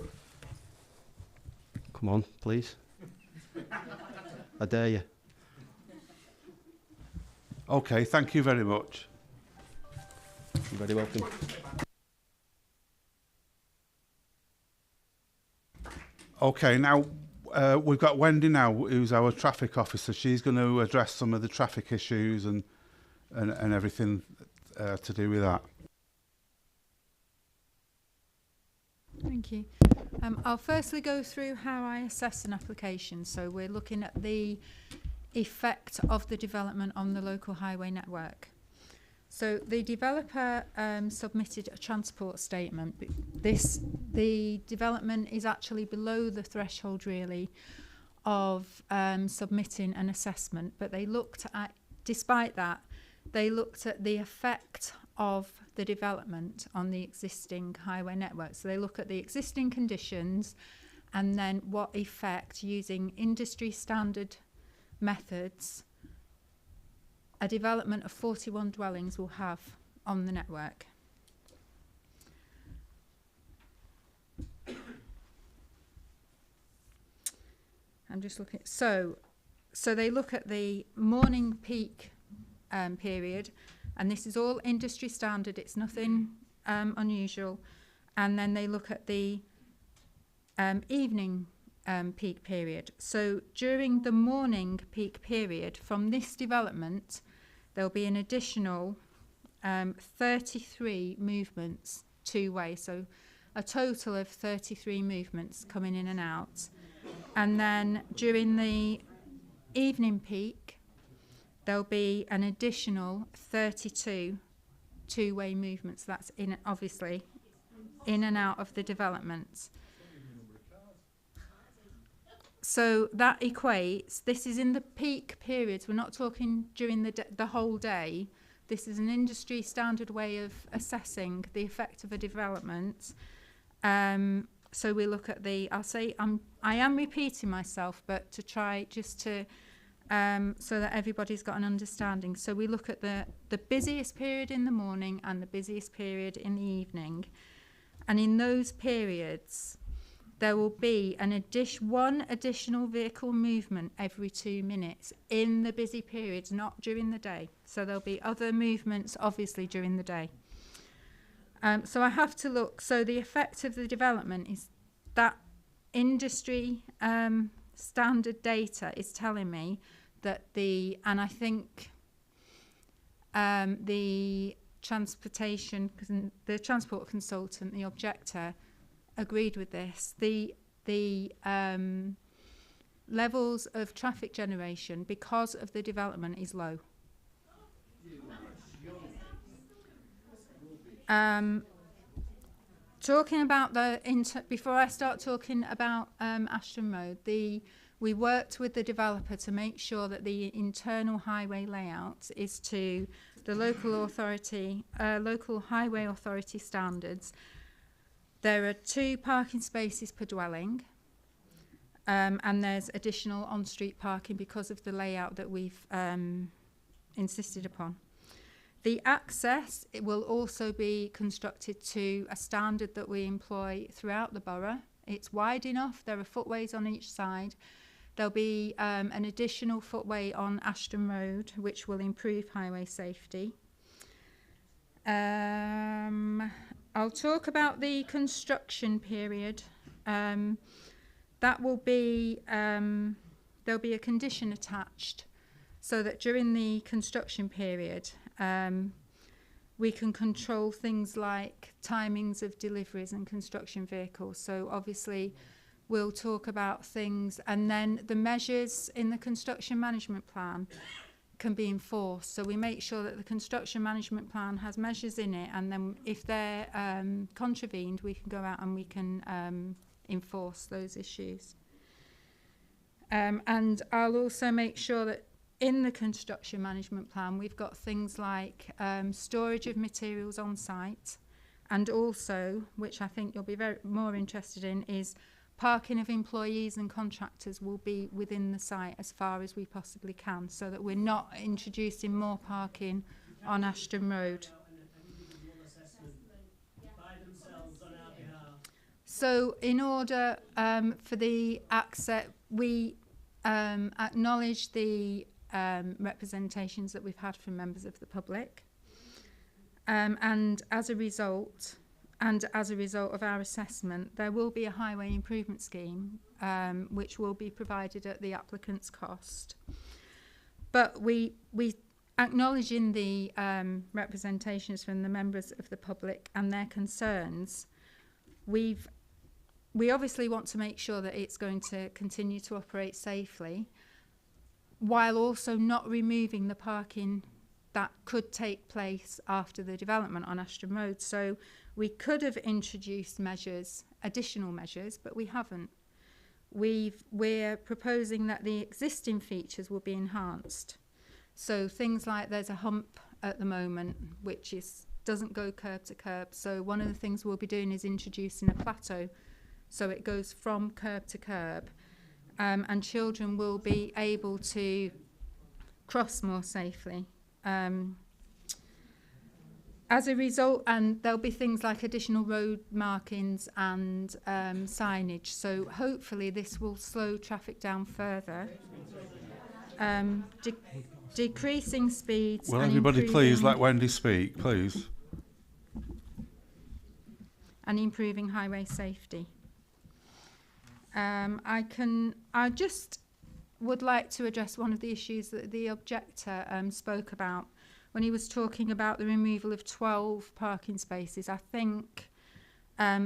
Come on, please. I dare you. Okay, thank you very much. You're very welcome. Okay, now we've got Wendy now, who's our traffic officer. She's going to address some of the traffic issues and everything to do with that. Thank you. I'll firstly go through how I assess an application. So we're looking at the effect of the development on the local highway network. So the developer submitted a transport statement. The development is actually below the threshold really of submitting an assessment, but they looked at, despite that, they looked at the effect of the development on the existing highway network. So they look at the existing conditions and then what effect, using industry standard methods, a development of 41 dwellings will have on the network. I'm just looking. So they look at the morning peak period, and this is all industry standard. It's nothing unusual. And then they look at the evening peak period. So during the morning peak period from this development, there'll be an additional 33 movements two-way. So a total of 33 movements coming in and out. And then during the evening peak, there'll be an additional 32 two-way movements. That's in, obviously, in and out of the development. So that equates, this is in the peak periods. We're not talking during the whole day. This is an industry standard way of assessing the effect of a development. So we look at the, I am repeating myself, but to try just to, so that everybody's got an understanding. So we look at the busiest period in the morning and the busiest period in the evening. And in those periods, there will be one additional vehicle movement every 2 minutes in the busy periods, not during the day. So there'll be other movements, obviously, during the day. So I have to look. So the effect of the development is that industry standard data is telling me that and I think the transport consultant, the objector, agreed with this. The levels of traffic generation because of the development is low. Talking about before I start talking about Ashton Road, we worked with the developer to make sure that the internal highway layout is to the local highway authority standards. There are 2 parking spaces per dwelling, and there's additional on-street parking because of the layout that we've insisted upon. The access, it will also be constructed to a standard that we employ throughout the borough. It's wide enough, there are footways on each side. There'll be an additional footway on Ashton Road, which will improve highway safety. I'll talk about the construction period. That will be, there'll be a condition attached so that during the construction period, we can control things like timings of deliveries and construction vehicles. So obviously we'll talk about things, and then the measures in the construction management plan can be enforced. So we make sure that the construction management plan has measures in it, and then if they're contravened, we can go out and we can enforce those issues. And I'll also make sure that in the construction management plan, we've got things like storage of materials on site, and also, which I think you'll be more interested in, is parking of employees and contractors will be within the site as far as we possibly can, so that we're not introducing more parking on Ashton Road. So in order for the access, we acknowledge the representations that we've had from members of the public, and as a result of our assessment, there will be a highway improvement scheme which will be provided at the applicant's cost. But we acknowledge in the representations from the members of the public and their concerns, we obviously want to make sure that it's going to continue to operate safely, while also not removing the parking that could take place after the development on Ashton Road. So we could have introduced measures, additional measures, but we haven't. We're proposing that the existing features will be enhanced. So things like there's a hump at the moment which doesn't go curb to curb. So one of the things we'll be doing is introducing a plateau, so it goes from curb to curb, and children will be able to cross more safely. As a result, and there'll be things like additional road markings and signage, so hopefully this will slow traffic down further. Decreasing speeds. Will and everybody please improving- let Wendy speak, please? And improving highway safety. I just would like to address one of the issues that the objector spoke about when he was talking about the removal of 12 parking spaces. I think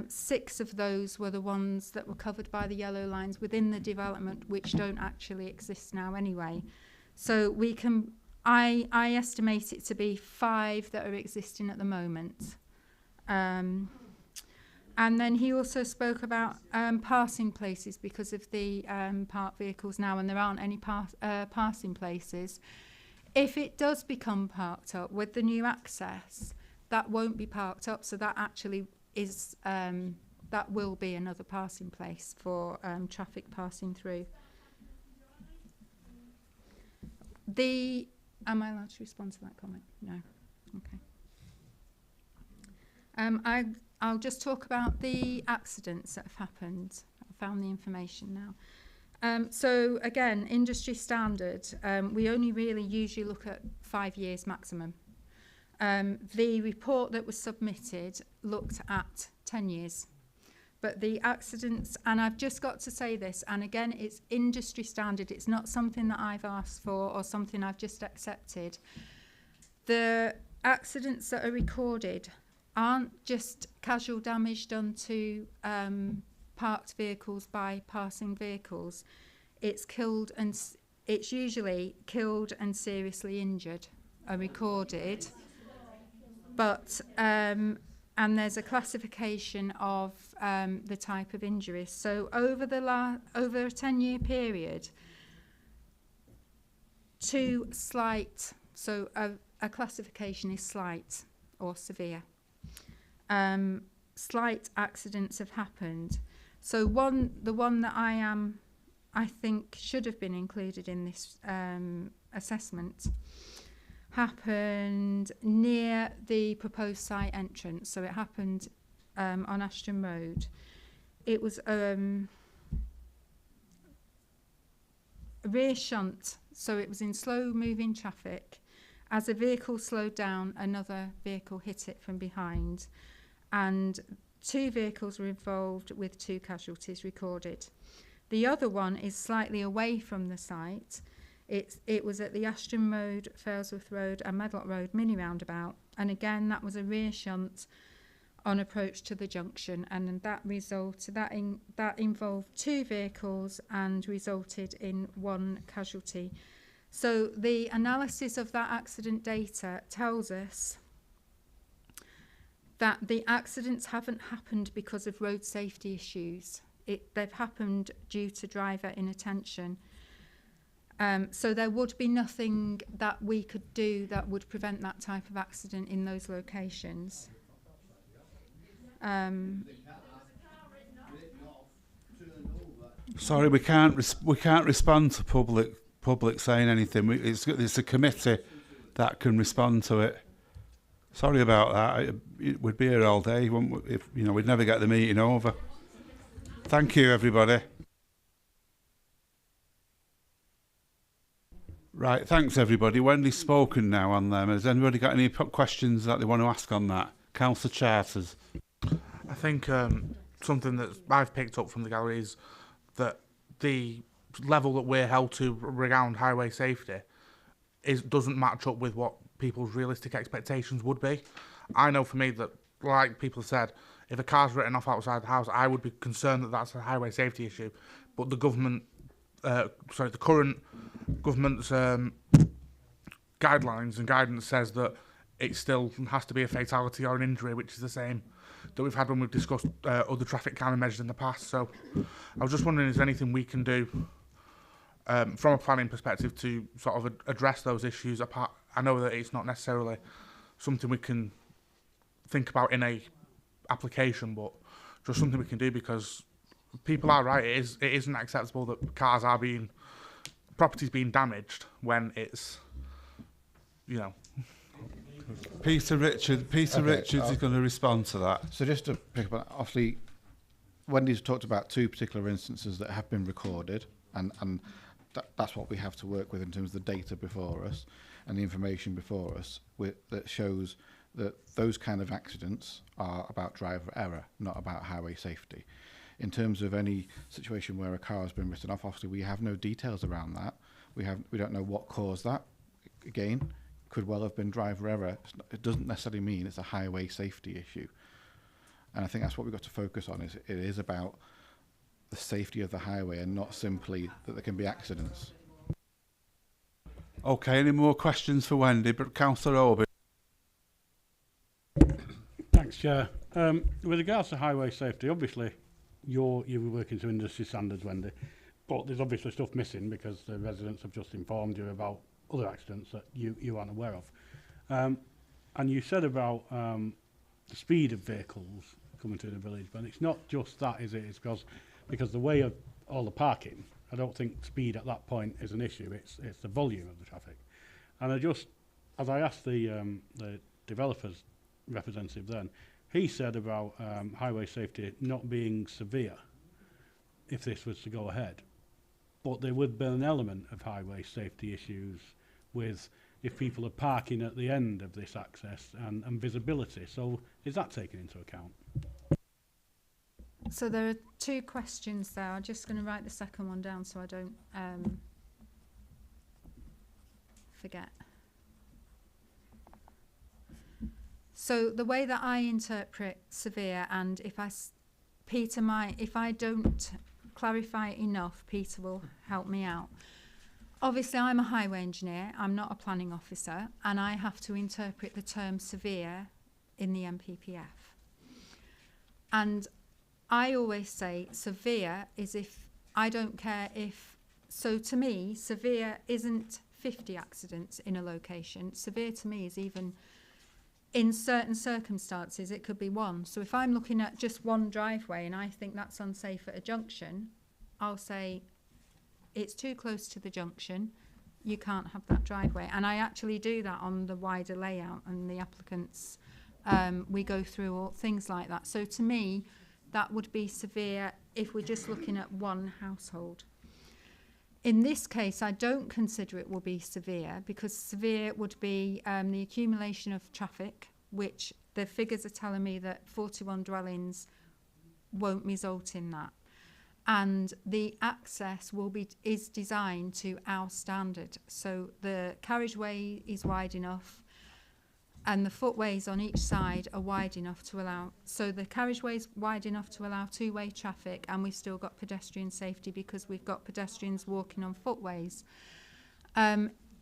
6 of those were the ones that were covered by the yellow lines within the development, which don't actually exist now anyway. So I estimate it to be 5 that are existing at the moment. And then he also spoke about passing places because of the parked vehicles now, and there aren't any passing places. If it does become parked up with the new access, that won't be parked up, so that actually is that will be another passing place for traffic passing through. Am I allowed to respond to that comment? No. Okay. I'll just talk about the accidents that have happened. I found the information now. So again, industry standard, we only really usually look at 5 years maximum. The report that was submitted looked at 10 years. But the accidents, and I've just got to say this, and again, it's industry standard. It's not something that I've asked for or something I've just accepted. The accidents that are recorded aren't just casual damage done to parked vehicles by passing vehicles. It's usually killed and seriously injured are recorded. But and there's a classification of the type of injuries. So over a 10-year period, 2 slight, so a classification is slight or severe. Slight accidents have happened. So the one that I think should have been included in this assessment happened near the proposed site entrance. So it happened on Ashton Road. It was a rear shunt, so it was in slow moving traffic. As a vehicle slowed down, another vehicle hit it from behind, and 2 vehicles were involved with 2 casualties recorded. The other one is slightly away from the site. It was at the Ashton Road, Failsworth Road and Medlock Road mini roundabout, and again that was a rear shunt on approach to the junction, and that involved 2 vehicles and resulted in 1 casualty. So the analysis of that accident data tells us that the accidents haven't happened because of road safety issues. They've happened due to driver inattention. So there would be nothing that we could do that would prevent that type of accident in those locations. Sorry, we can't respond to public saying anything. It's a committee that can respond to it. Sorry about that. We'd be here all day. If we'd never get the meeting over. Thank you, everybody. Right, thanks everybody. Wendy's spoken now on them. Has anybody got any questions that they want to ask on that? Councillor Charters. I think something that I've picked up from the gallery is that the level that we're held to around highway safety doesn't match up with what people's realistic expectations would be. I know for me that, like people have said, if a car's written off outside the house, I would be concerned that that's a highway safety issue. But the government, the current government's guidelines and guidance says that it still has to be a fatality or an injury, which is the same that we've had when we've discussed other traffic calming measures in the past. So I was just wondering, is there anything we can do from a planning perspective to sort of address those issues? Apart, I know that it's not necessarily something we can think about in a application, but just something we can do, because people are right. It isn't acceptable that cars are property's being damaged when it's, Peter Richards is going to respond to that. So just to pick up on, obviously, Wendy's talked about two particular instances that have been recorded, and that's what we have to work with in terms of the data before us and the information before us that shows that those kind of accidents are about driver error, not about highway safety. In terms of any situation where a car has been written off, obviously we have no details around that. We don't know what caused that. Again, could well have been driver error. It doesn't necessarily mean it's a highway safety issue. And I think that's what we've got to focus on. It is about the safety of the highway and not simply that there can be accidents. Okay, any more questions for Wendy? But Councillor Obi. Thanks, Chair. With regards to highway safety, obviously you're working to industry standards, Wendy, but there's obviously stuff missing because the residents have just informed you about other accidents that you aren't aware of. And you said about the speed of vehicles coming to the village, but it's not just that, is it? It's because the way of all the parking, I don't think speed at that point is an issue. It's the volume of the traffic. And as I asked the developers representative then, he said about highway safety not being severe if this was to go ahead. But there would be an element of highway safety issues with if people are parking at the end of this access and visibility. So is that taken into account? So there are two questions there. I'm just going to write the second one down so I don't forget. So the way that I interpret severe, and if I don't clarify it enough, Peter will help me out. Obviously, I'm a highway engineer, I'm not a planning officer, and I have to interpret the term severe in the MPPF. And I always say severe is if, I don't care if, so to me, severe isn't 50 accidents in a location. Severe to me is even, in certain circumstances, it could be one. So if I'm looking at just one driveway and I think that's unsafe at a junction, I'll say, it's too close to the junction, you can't have that driveway. And I actually do that on the wider layout and the applicants. We go through all things like that. So to me, that would be severe if we're just looking at one household. In this case, I don't consider it will be severe, because severe would be the accumulation of traffic, which the figures are telling me that 41 dwellings won't result in that. And the access is designed to our standard. So the carriageway is wide enough and the footways on each side are wide enough to allow, so the carriageway is wide enough to allow two-way traffic, and we've still got pedestrian safety because we've got pedestrians walking on footways.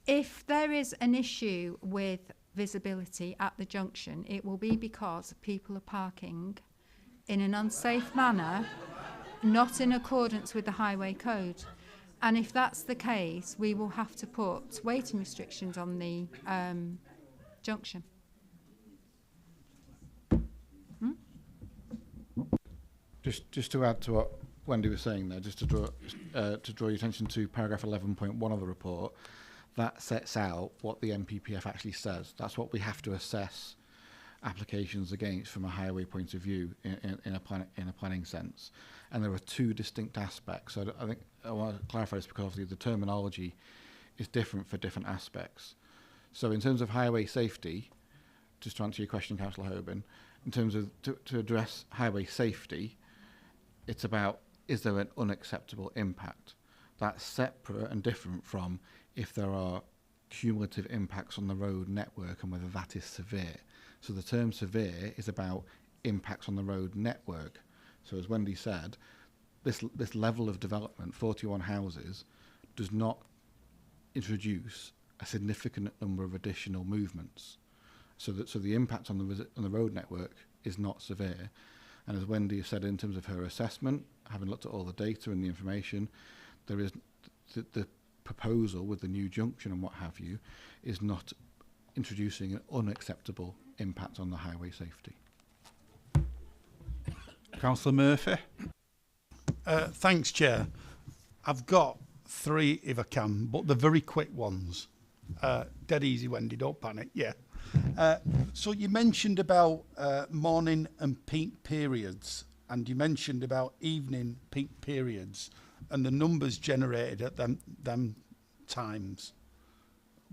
If there is an issue with visibility at the junction, it will be because people are parking in an unsafe manner, not in accordance with the highway code. And if that's the case, we will have to put waiting restrictions on the junction. Just to add to what Wendy was saying there, just to draw your attention to paragraph 11.1 of the report, that sets out what the MPPF actually says. That's what we have to assess applications against from a highway point of view in a planning sense. And there are two distinct aspects. So I think I want to clarify this because obviously the terminology is different for different aspects. So in terms of highway safety, just to answer your question, Councillor Hoban, in terms of to address highway safety, it's about, is there an unacceptable impact? That's separate and different from if there are cumulative impacts on the road network and whether that is severe. So the term severe is about impacts on the road network. So as Wendy said, this level of development, 41 houses, does not introduce a significant number of additional movements. So the impact on the road network is not severe. And as Wendy said, in terms of her assessment, having looked at all the data and the information, there is the proposal with the new junction and what have you is not introducing an unacceptable impact on the highway safety. Councillor Murphy. Thanks, Chair. I've got three if I can, but the very quick ones. Dead easy, Wendy, don't panic. Yeah. So you mentioned about morning and peak periods, and you mentioned about evening peak periods and the numbers generated at them times.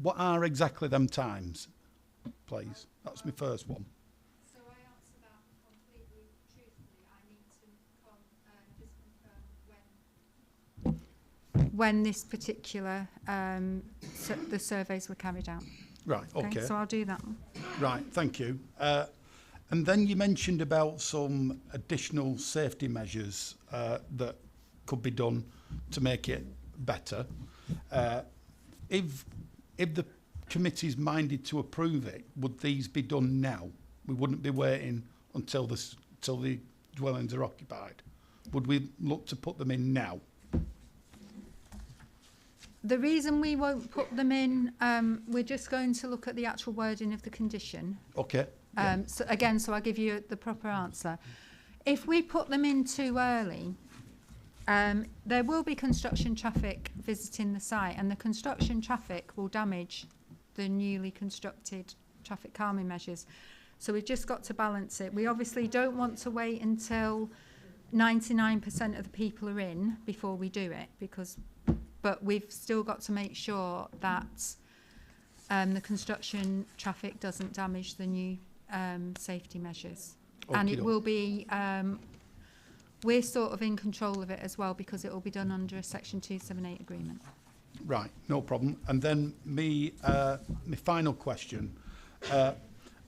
What are exactly them times, please? That's my first one. So I answer that completely truthfully. I need to just confirm when this particular the surveys were carried out. Right, okay. So I'll do that one. Right, thank you. And then you mentioned about some additional safety measures that could be done to make it better. If the committee's minded to approve it, would these be done now? We wouldn't be waiting until the dwellings are occupied. Would we look to put them in now? The reason we won't put them in, we're just going to look at the actual wording of the condition. Okay. So again, so I'll give you the proper answer. If we put them in too early, there will be construction traffic visiting the site, and the construction traffic will damage the newly constructed traffic calming measures. So we've just got to balance it. We obviously don't want to wait until 99% of the people are in before we do it, but we've still got to make sure that the construction traffic doesn't damage the new safety measures. And it will be, we're sort of in control of it as well, because it will be done under a Section 278 agreement. Right, no problem. And then my final question,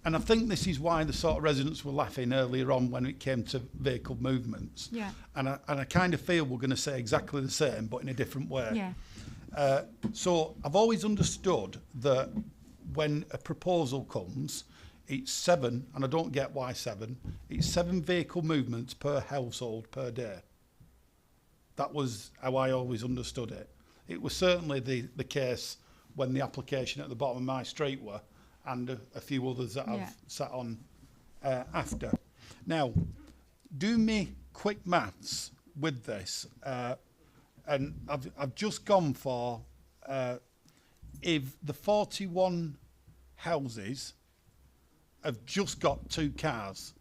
and I think this is why the sort of residents were laughing earlier on when it came to vehicle movements. Yeah. And I kind of feel we're going to say exactly the same, but in a different way. Yeah. So I've always understood that when a proposal comes, it's 7, and I don't get why 7, it's 7 vehicle movements per household per day. That was how I always understood it. It was certainly the case when the application at the bottom of my street were, and a few others that I've sat on after. Now, do me quick maths with this, and I've just gone for if the 41 houses have just got 2 cars,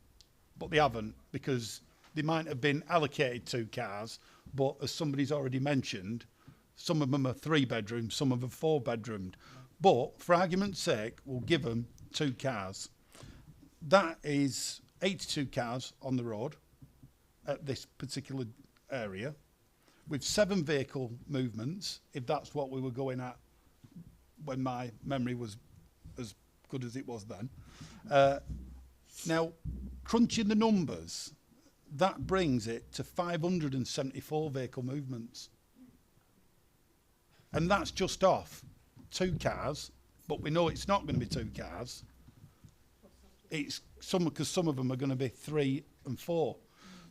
but they haven't, because they might have been allocated 2 cars, but as somebody's already mentioned, some of them are 3 bedrooms, some of them 4 bedroomed. But for argument's sake, we'll give them 2 cars. That is 82 cars on the road at this particular area, with 7 vehicle movements, if that's what we were going at when my memory was as good as it was then. Now, crunching the numbers, that brings it to 574 vehicle movements. And that's just off 2 cars, but we know it's not going to be 2 cars. It's because some of them are going to be 3 and 4.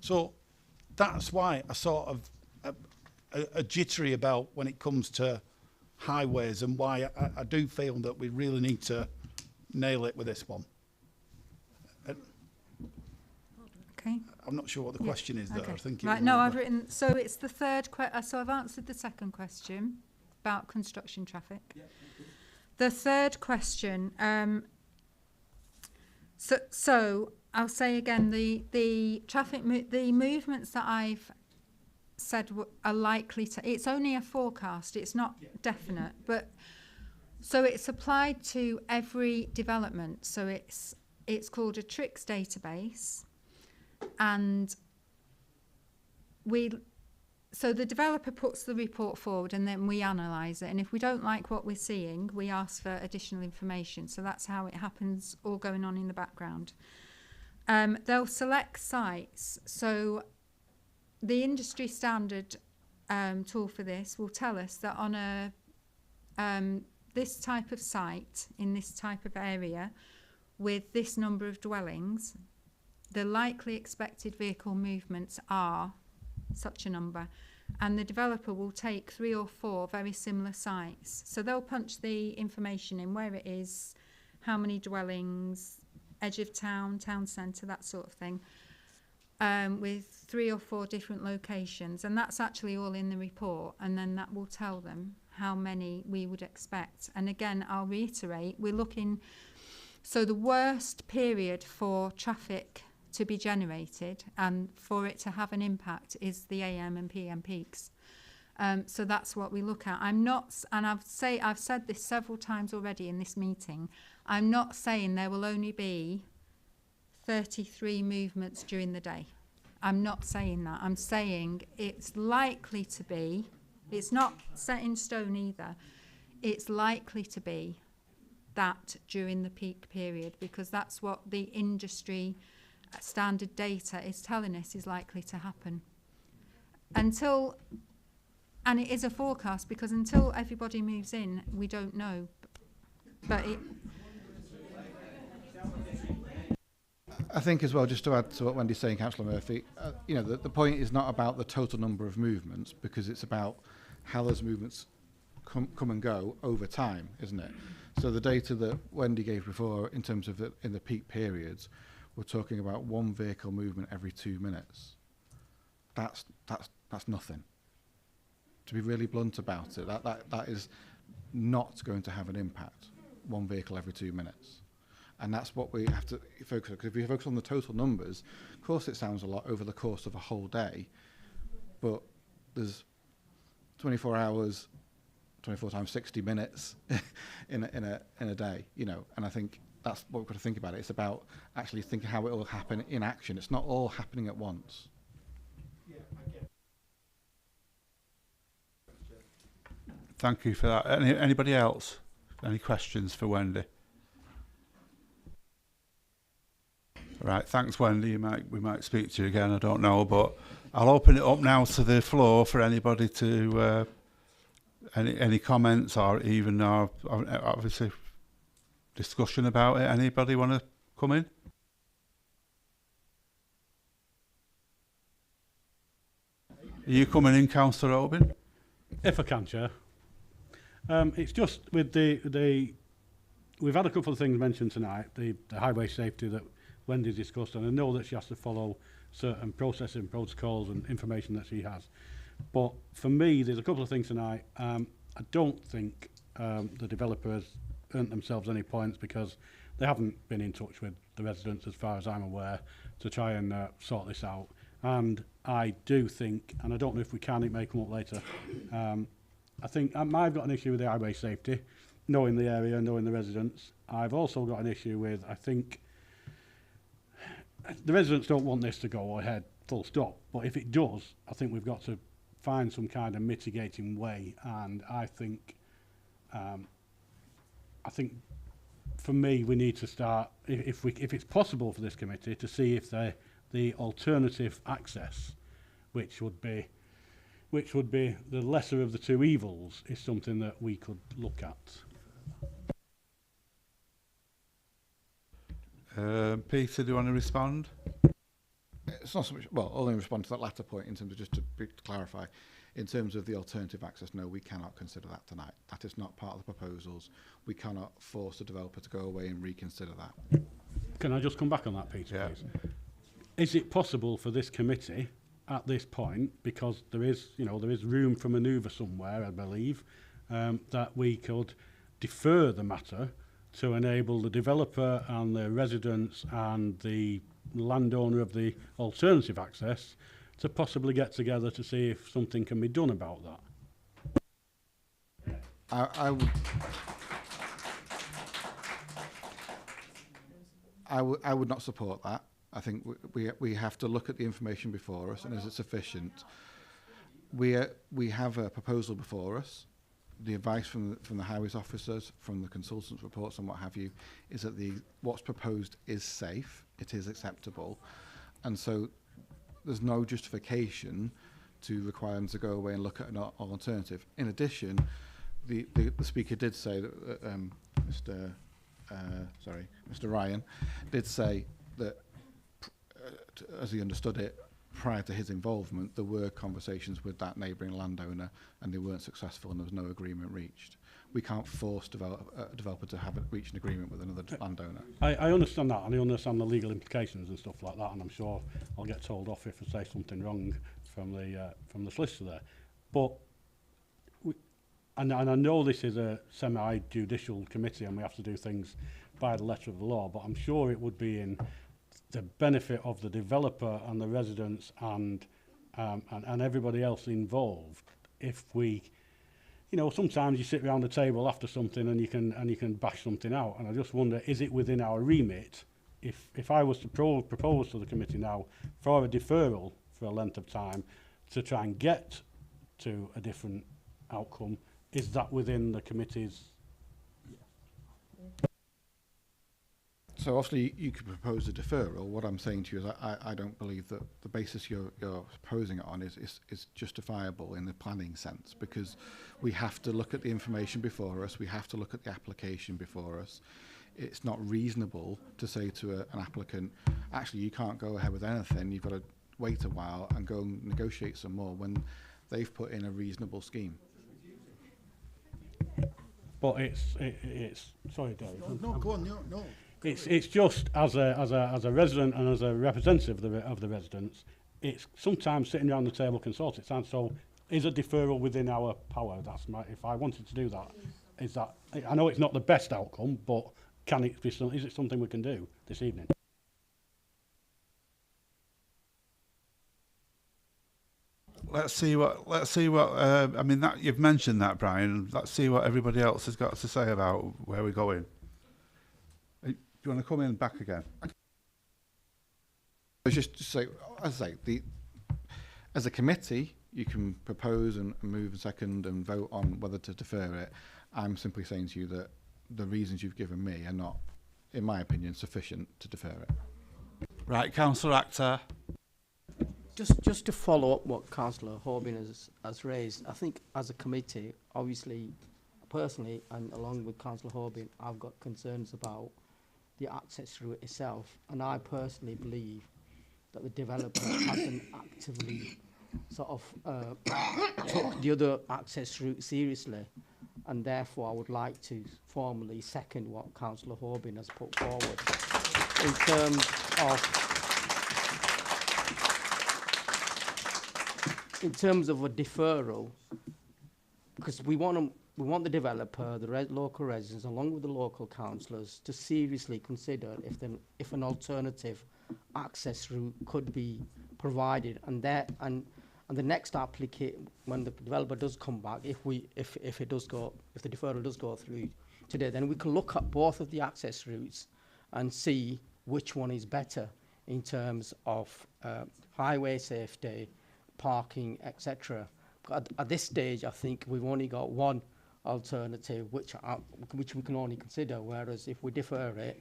So that's why I sort of jittery about when it comes to highways, and why I do feel that we really need to nail it with this one. Okay. I'm not sure what the question is, though. Okay. I think it Right, was no, more I've of a- written, so it's the third so I've answered the second question about construction traffic. The third question, so I'll say again, the traffic, the movements that I've said are likely to, it's only a forecast, it's not definite, but so it's applied to every development. So it's called a tricks database, and so the developer puts the report forward and then we analyse it, and if we don't like what we're seeing, we ask for additional information. So that's how it happens, all going on in the background. They'll select sites. So the industry standard tool for this will tell us that on a this type of site in this type of area with this number of dwellings, the likely expected vehicle movements are such a number, and the developer will take 3 or 4 very similar sites. So they'll punch the information in, where it is, how many dwellings, edge of town, town centre, that sort of thing, with 3 or 4 different locations, and that's actually all in the report, and then that will tell them how many we would expect. And again, I'll reiterate, we're looking, so the worst period for traffic to be generated and for it to have an impact is the AM and PM peaks. So that's what we look at. I'm not, and I've said this several times already in this meeting, I'm not saying there will only be 33 movements during the day. I'm not saying that. I'm saying it's likely to be, it's not set in stone either, it's likely to be that during the peak period, because that's what the industry standard data is telling us is likely to happen. Until, and it is a forecast, because until everybody moves in, we don't know. But it, I think as well, just to add to what Wendy's saying, Councillor Murphy, you know, the point is not about the total number of movements, because it's about how those movements come and go over time, isn't it? So the data that Wendy gave before, in terms of in the peak periods, we're talking about 1 vehicle movement every 2 minutes. That's nothing. To be really blunt about it, that is not going to have an impact. 1 vehicle every 2 minutes. And that's what we have to focus on. Because if we focus on the total numbers, of course it sounds a lot over the course of a whole day, but there's 24 hours, 24 times 60 minutes in a day, you know. And I think that's what we've got to think about. It's about actually thinking how it will happen in action. It's not all happening at once. Thank you for that. Anybody else? Any questions for Wendy? Right, thanks, Wendy. We might speak to you again, I don't know, but I'll open it up now to the floor for anybody to any comments, or even obviously discussion about it. Anybody want to come in? Are you coming in, Councillor Oldham? If I can, Chair. It's just with the we've had a couple of things mentioned tonight, the highway safety that Wendy discussed, and I know that she has to follow certain processing protocols and information that she has. But for me, there's a couple of things tonight. I don't think the developer has earned themselves any points, because they haven't been in touch with the residents, as far as I'm aware, to try and sort this out. And I do think, and I don't know if we can, it may come up later, I think I've got an issue with the highway safety, knowing the area, knowing the residents. I've also got an issue with, I think, the residents don't want this to go ahead full stop, but if it does, I think we've got to find some kind of mitigating way. And I think for me, we need to start, if it's possible for this committee, to see if the alternative access, which would be the lesser of the two evils, is something that we could look at. Peter, do you want to respond? It's not so much, well, only respond to that latter point in terms of just to clarify. In terms of the alternative access, no, we cannot consider that tonight. That is not part of the proposals. We cannot force the developer to go away and reconsider that. Can I just come back on that, Peter, please? Is it possible for this committee at this point, because there is room for manoeuvre somewhere, I believe, that we could defer the matter to enable the developer and the residents and the landowner of the alternative access to possibly get together to see if something can be done about that? I would not support that. I think we have to look at the information before us, and is it sufficient? We have a proposal before us. The advice from the highways officers, from the consultants' reports and what have you, is that what's proposed is safe, it is acceptable, and so there's no justification to require them to go away and look at an alternative. In addition, the speaker did say that Mr. Ryan did say that, as he understood it, prior to his involvement, there were conversations with that neighbouring landowner and they weren't successful and there was no agreement reached. We can't force a developer to reach an agreement with another landowner. I understand that, and I understand the legal implications and stuff like that, and I'm sure I'll get told off if I say something wrong from the solicitor there. But and I know this is a semi-judicial committee and we have to do things by the letter of the law, but I'm sure it would be in the benefit of the developer and the residents and everybody else involved if we, sometimes you sit around the table after something and you can bash something out, and I just wonder, is it within our remit if I was to propose to the committee now for a deferral for a length of time to try and get to a different outcome, is that within the committee's? So obviously you could propose a deferral. What I'm saying to you is I don't believe that the basis you're proposing it on is justifiable in the planning sense, because we have to look at the information before us, we have to look at the application before us. It's not reasonable to say to an applicant, actually you can't go ahead with anything, you've got to wait a while and go and negotiate some more when they've put in a reasonable scheme. But it's sorry, Dave. No, go on, no. It's just as a resident and as a representative of the residents, it's sometimes sitting around the table consulting. So is a deferral within our power? If I wanted to do that, is that, I know it's not the best outcome, but can it be? Is it something we can do this evening? Let's see what. I mean, that you've mentioned that, Brian. Let's see what everybody else has got to say about where we're going. Do you want to come in back again? I was just to say, as I say, as a committee, you can propose and move and second and vote on whether to defer it. I'm simply saying to you that the reasons you've given me are not, in my opinion, sufficient to defer it. Right, Councillor Actor. Just to follow up what Councillor Horbin has raised, I think as a committee, obviously, personally, and along with Councillor Horbin, I've got concerns about the access route itself, and I personally believe that the developer hasn't actively sort of took the other access route seriously, and therefore I would like to formally second what Councillor Horbin has put forward in terms of a deferral, because we want the developer, the local residents, along with the local councillors, to seriously consider if an alternative access route could be provided, and the next applicant, when the developer does come back, if the deferral does go through today, then we can look at both of the access routes and see which one is better in terms of highway safety, parking, etc. But at this stage, I think we've only got one alternative, which we can only consider. Whereas if we defer it,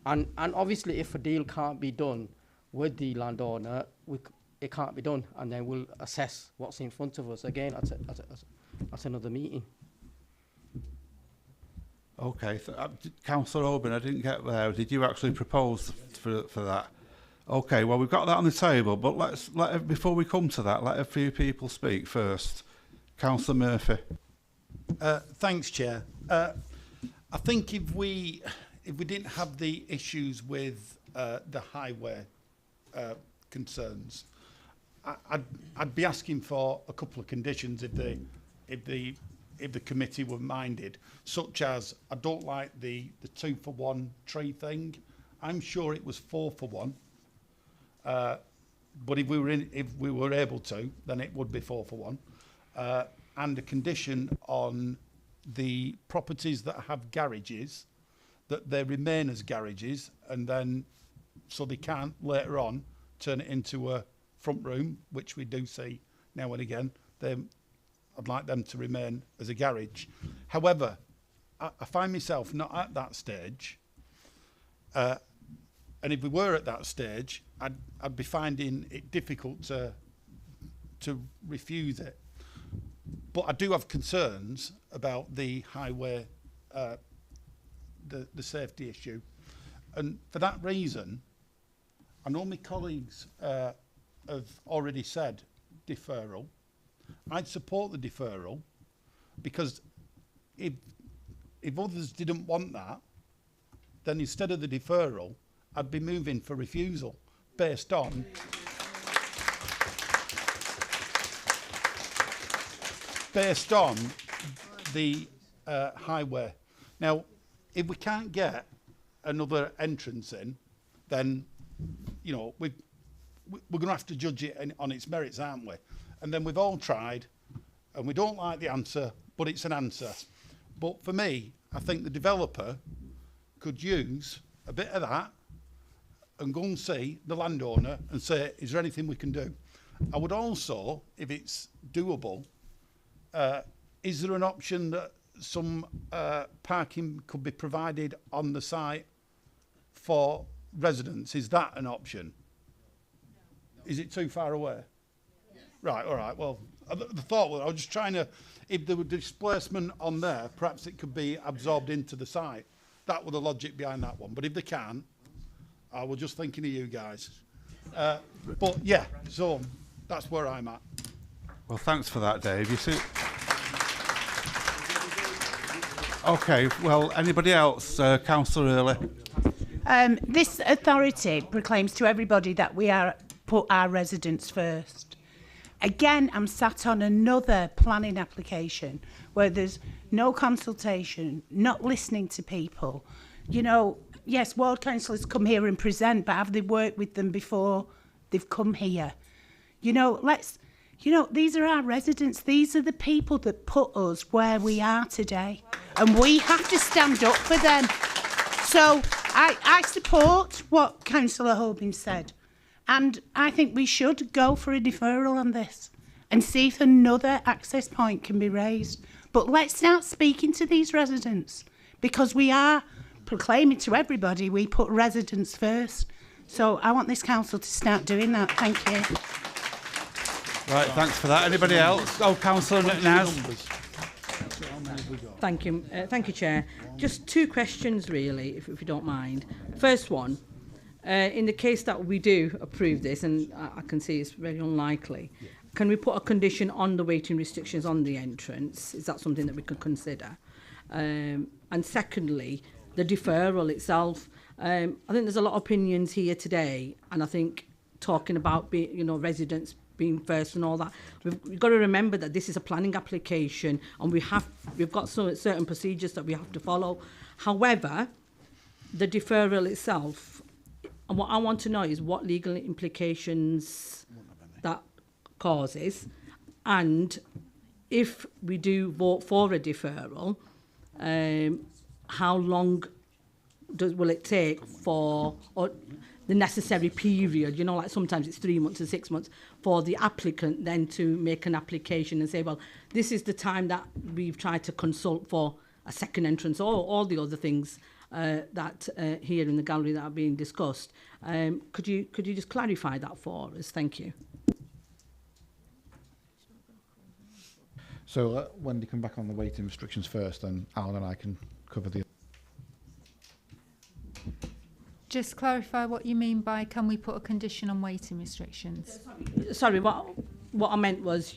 and obviously if a deal can't be done with the landowner, it can't be done, and then we'll assess what's in front of us again at another meeting. Okay, Councillor Oban, I didn't get there. Did you actually propose for that? Okay, well we've got that on the table, but before we come to that, let a few people speak first. Councillor Murphy. Thanks, Chair. I think if we didn't have the issues with the highway concerns, I'd be asking for a couple of conditions if the committee were minded, such as I don't like the 2-for-1 tree thing. I'm sure it was 4-for-1, but if we were able to, then it would be 4-for-1, and a condition on the properties that have garages that they remain as garages, and then so they can't later on turn it into a front room, which we do see now and again. I'd like them to remain as a garage. However, I find myself not at that stage, and if we were at that stage, I'd be finding it difficult to refuse it. But I do have concerns about the highway, the safety issue, and for that reason, I know my colleagues have already said deferral. I'd support the deferral, because if others didn't want that, then instead of the deferral, I'd be moving for refusal based on the highway. Now, if we can't get another entrance in, then, you know, we're going to have to judge it on its merits, aren't we? And then we've all tried, and we don't like the answer, but it's an answer. But for me, I think the developer could use a bit of that and go and see the landowner and say, is there anything we can do? I would also, if it's doable, is there an option that some parking could be provided on the site for residents? Is that an option? Is it too far away? Right, all right. Well, the thought was, I was just trying to, if there were displacement on there, perhaps it could be absorbed into the site. That was the logic behind that one. But if they can't, I was just thinking of you guys. But yeah, so that's where I'm at. Well, thanks for that, Dave. You see. Okay. Well, anybody else? Councillor Early. This authority proclaims to everybody that we are put our residents first. Again, I'm sat on another planning application where there's no consultation, not listening to people. You know, yes, ward councillors come here and present, but have they worked with them before they've come here? You know, these are our residents. These are the people that put us where we are today. And we have to stand up for them. So I support what Councillor Holbin said. And I think we should go for a deferral on this and see if another access point can be raised. But let's start speaking to these residents, because we are proclaiming to everybody we put residents first. So I want this council to start doing that. Thank you. Right, thanks for that. Anybody else? Oh, Councillor Naz. Thank you. Thank you, Chair. Just two questions, really, if you don't mind. First one, in the case that we do approve this, and I can see it's very unlikely, can we put a condition on the waiting restrictions on the entrance? Is that something that we could consider? And secondly, the deferral itself. I think there's a lot of opinions here today, and I think talking about residents being first and all that, we've got to remember that this is a planning application, and we've got certain procedures that we have to follow. However, the deferral itself, and what I want to know is what legal implications that causes, and if we do vote for a deferral, how long will it take for the necessary period? You know, like sometimes it's 3 months or 6 months for the applicant then to make an application and say, well, this is the time that we've tried to consult for a second entrance, or all the other things that here in the gallery that are being discussed. Could you just clarify that for us? Thank you. So Wendy, come back on the waiting restrictions first, and Alan and I can cover the... Just clarify what you mean by can we put a condition on waiting restrictions? Sorry, what? what I meant was,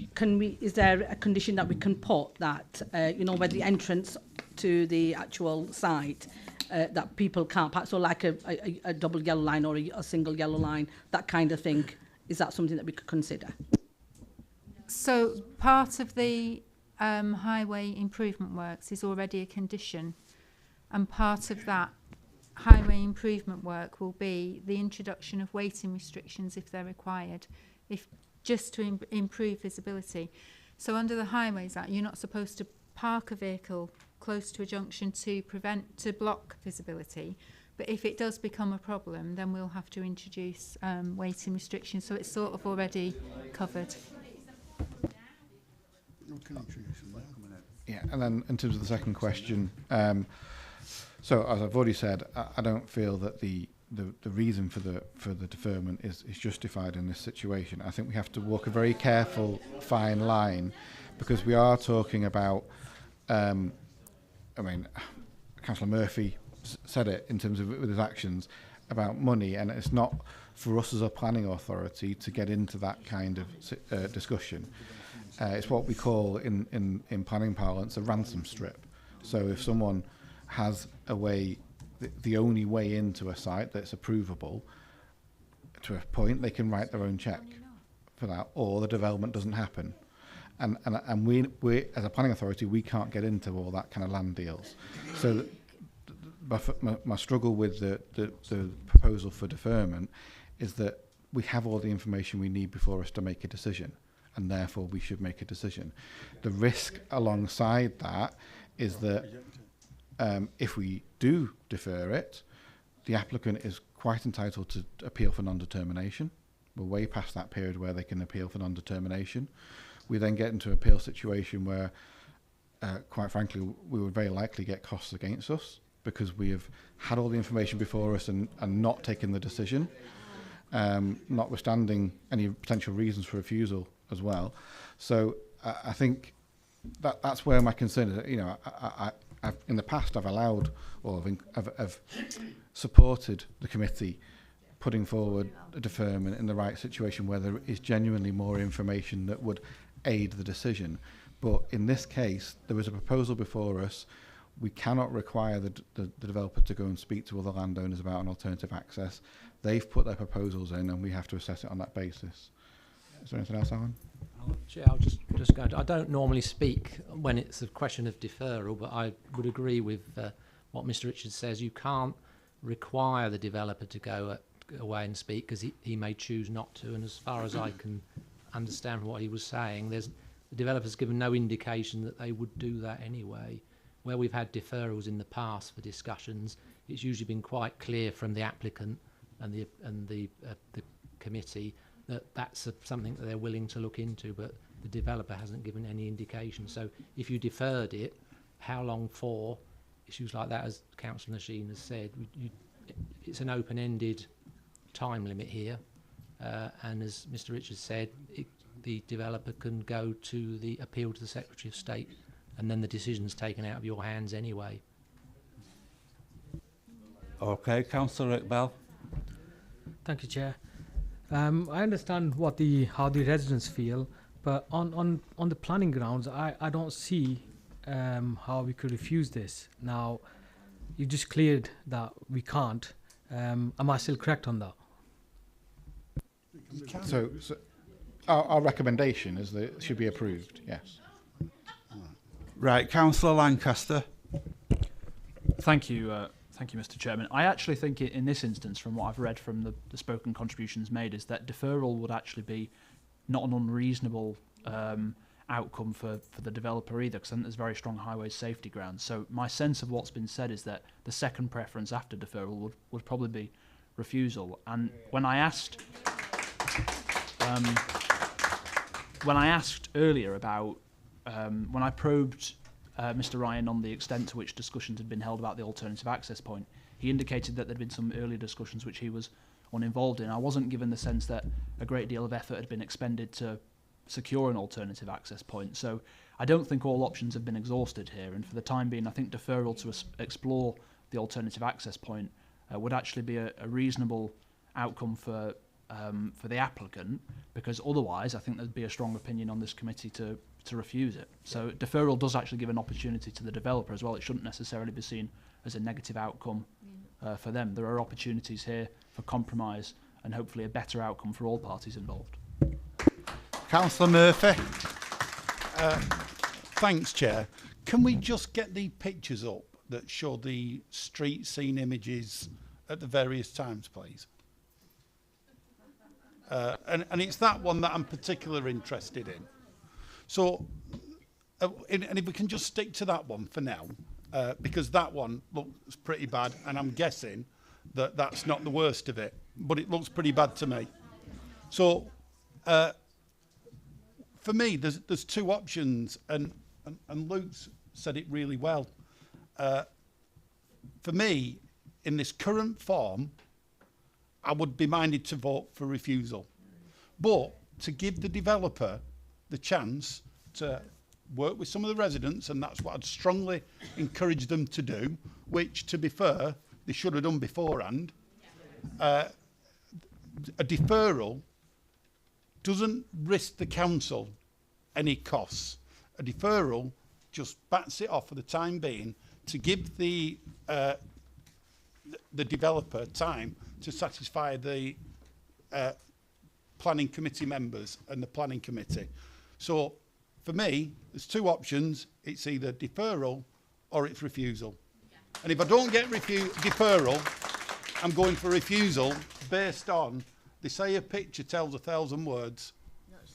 is there a condition that we can put that, you know, where the entrance to the actual site, that people can't park, so like a double yellow line or a single yellow line, that kind of thing, is that something that we could consider? So part of the highway improvement works is already a condition, and part of that highway improvement work will be the introduction of waiting restrictions if they're required, just to improve visibility. So under the Highways Act, you're not supposed to park a vehicle close to a junction to block visibility. But if it does become a problem, then we'll have to introduce waiting restrictions. So it's sort of already covered. Yeah, and then in terms of the second question, so as I've already said, I don't feel that the reason for the deferment is justified in this situation. I think we have to walk a very careful, fine line, because we are talking about, I mean, Councillor Murphy said it in terms of with his actions about money, and it's not for us as a planning authority to get into that kind of discussion. It's what we call in planning parlance a ransom strip. So if someone has a way, the only way into a site that's approvable, to a point they can write their own cheque for that, or the development doesn't happen. And we as a planning authority, we can't get into all that kind of land deals. So my struggle with the proposal for deferment is that we have all the information we need before us to make a decision, and therefore we should make a decision. The risk alongside that is that if we do defer it, the applicant is quite entitled to appeal for non-determination. We're way past that period where they can appeal for non-determination. We then get into an appeal situation where, quite frankly, we would very likely get costs against us because we have had all the information before us and not taken the decision, notwithstanding any potential reasons for refusal as well. So I think that's where my concern is. You know, I've in the past I've allowed or I've supported the committee putting forward a deferment in the right situation where there is genuinely more information that would aid the decision. But in this case, there was a proposal before us. We cannot require the developer to go and speak to other landowners about an alternative access. They've put their proposals in, and we have to assess it on that basis. Is there anything else, Alan? I'll just go. I don't normally speak when it's a question of deferral, but I would agree with what Mr. Richards says. You can't require the developer to go away and speak because he may choose not to. And as far as I can understand from what he was saying, the developer's given no indication that they would do that anyway. Where we've had deferrals in the past for discussions, it's usually been quite clear from the applicant and the committee that that's something that they're willing to look into, but the developer hasn't given any indication. So if you deferred it, how long for? Issues like that, as Councillor Nasheen has said, it's an open-ended time limit here, and as Mr. Richards said, the developer can go to the appeal to the Secretary of State, and then the decision's taken out of your hands anyway. Okay, Councillor Iqbal. Thank you, Chair. I understand how the residents feel, but on the planning grounds, I don't see how we could refuse this. Now, you just cleared that we can't. Am I still correct on that? So our recommendation is that it should be approved, yes. Right, Councillor Lancaster. Thank you, Mr. Chairman. I actually think in this instance, from what I've read from the spoken contributions made, is that deferral would actually be not an unreasonable outcome for the developer either, because I think there's very strong highway safety grounds. So my sense of what's been said is that the second preference after deferral would probably be refusal. And when I asked earlier about when I probed Mr. Ryan on the extent to which discussions had been held about the alternative access point, he indicated that there'd been some earlier discussions which he was uninvolved in. I wasn't given the sense that a great deal of effort had been expended to secure an alternative access point. So I don't think all options have been exhausted here, and for the time being I think deferral to explore the alternative access point would actually be a reasonable outcome for for the applicant, because otherwise I think there'd be a strong opinion on this committee to refuse it. So deferral does actually give an opportunity to the developer as well. It shouldn't necessarily be seen as a negative outcome for them. There are opportunities here for compromise and hopefully a better outcome for all parties involved. Councillor Murphy. Thanks, Chair. Can we just get the pictures up that show the street scene images at the various times, please? And it's that one that I'm particularly interested in. So, and if we can just stick to that one for now, because that one looks pretty bad, and I'm guessing that that's not the worst of it, but it looks pretty bad to me. So, for me, there's two options, and Luke's said it really well. For me, in this current form, I would be minded to vote for refusal. But to give the developer the chance to work with some of the residents, and that's what I'd strongly encourage them to do, which, to be fair, they should have done beforehand. A deferral doesn't risk the council any costs. A deferral just bats it off for the time being to give the developer time to satisfy the planning committee members and the planning committee. So for me, there's two options. It's either deferral or it's refusal. And if I don't get deferral, I'm going for refusal based on, they say a picture tells 1,000 words.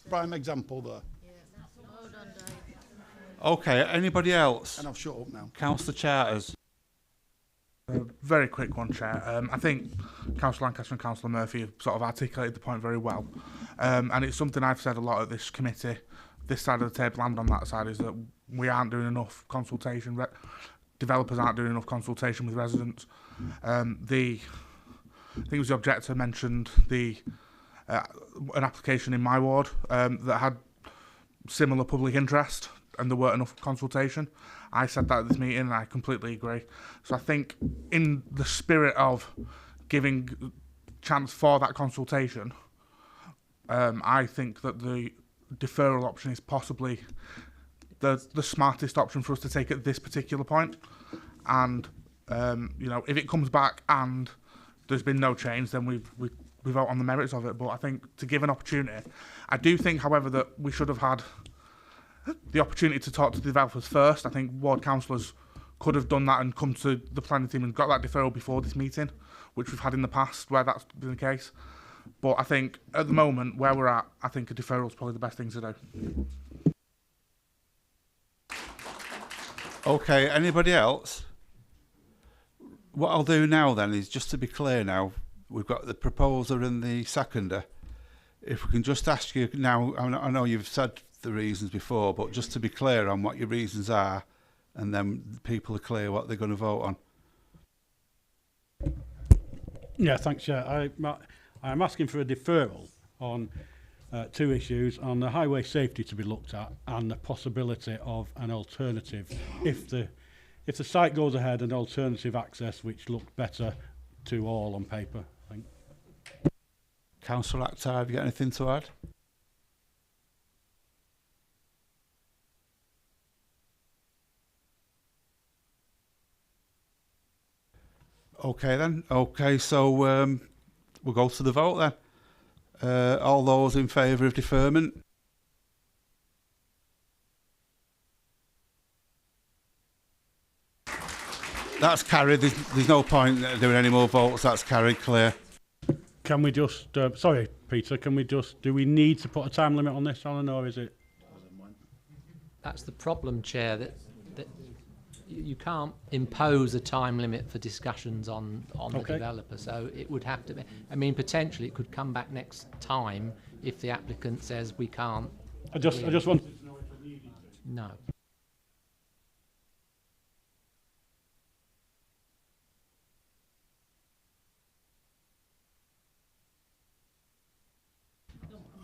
Prime example there. Okay, anybody else? And I'll shut up now. Councillor Charters. Very quick one, Chair. I think Councillor Lancaster and Councillor Murphy have sort of articulated the point very well. And it's something I've said a lot at this committee, this side of the table and on that side, is that we aren't doing enough consultation. Developers aren't doing enough consultation with residents. I think it was the objector mentioned an application in my ward that had similar public interest, and there weren't enough consultation. I said that at this meeting, and I completely agree. So I think in the spirit of giving chance for that consultation, I think that the deferral option is possibly the smartest option for us to take at this particular point. And you know, if it comes back and there's been no change, then we vote on the merits of it. But I think to give an opportunity, I do think, however, that we should have had the opportunity to talk to the developers first. I think ward councillors could have done that and come to the planning team and got that deferral before this meeting, which we've had in the past where that's been the case. But I think at the moment where we're at, I think a deferral is probably the best thing to do. Okay, anybody else? What I'll do now then is, just to be clear now, we've got the proposer and the seconder. If we can just ask you now, I know you've said the reasons before, but just to be clear on what your reasons are, and then people are clear what they're going to vote on. Yeah, thanks, Chair. I'm asking for a deferral on two issues, on the highway safety to be looked at and the possibility of an alternative. If the site goes ahead, an alternative access which looked better to all on paper, I think. Councillor Akhtar, have you got anything to add? Okay then. Okay, so we'll go to the vote then. All those in favour of deferment? That's carried. There's no point doing any more votes. That's carried, clear. Can we just, sorry, Peter, do we need to put a time limit on this, Alan, or is it? That's the problem, Chair, that you can't impose a time limit for discussions on the developer, so it would have to be, I mean, potentially it could come back next time if the applicant says we can't. I just wanted to know if we needed to. No.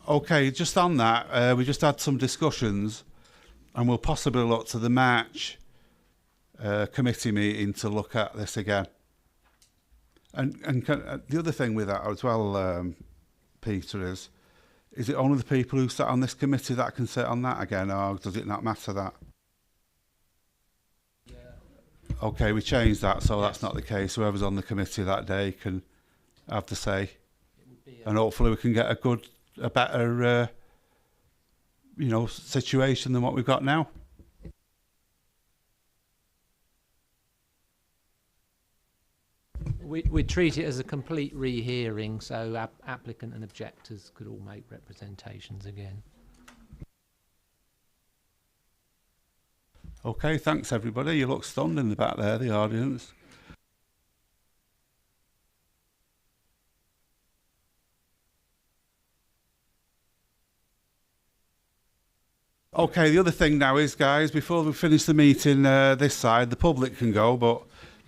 Okay, just on that, we just had some discussions, and we'll possibly look to the March committee meeting to look at this again. And the other thing with that as well, Peter, is it only the people who sat on this committee that can sit on that again, or does it not matter that? Okay, we changed that, so that's not the case. Whoever's on the committee that day can have the say, and hopefully we can get a better, situation than what we've got now. We treat it as a complete rehearing, so applicant and objectors could all make representations again. Okay, thanks everybody. You look stunned in the back there, the audience. Okay, the other thing now is, guys, before we finish the meeting this side, the public can go, but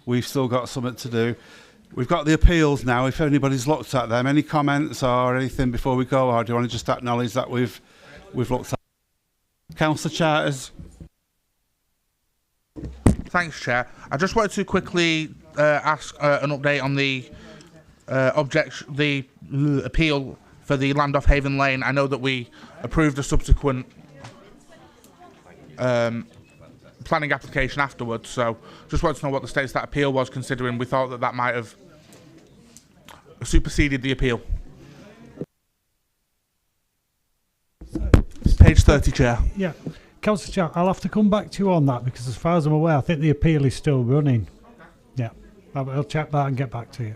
we've still got something to do. We've got the appeals now, if anybody's looked at them. Any comments or anything before we go, or do you want to just acknowledge that we've looked at Councillor Charters? Thanks, Chair. I just wanted to quickly ask an update on the appeal for the land off Haven Lane. I know that we approved a subsequent planning application afterwards, so just wanted to know what the status of that appeal was, considering we thought that might have superseded the appeal. Page 30, Chair. Yeah. Councillor Chair, I'll have to come back to you on that, because as far as I'm aware, I think the appeal is still running. Yeah, I'll check that and get back to you.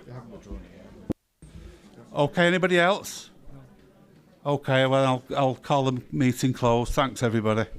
Okay, anybody else? Okay, well, I'll call the meeting closed. Thanks, everybody.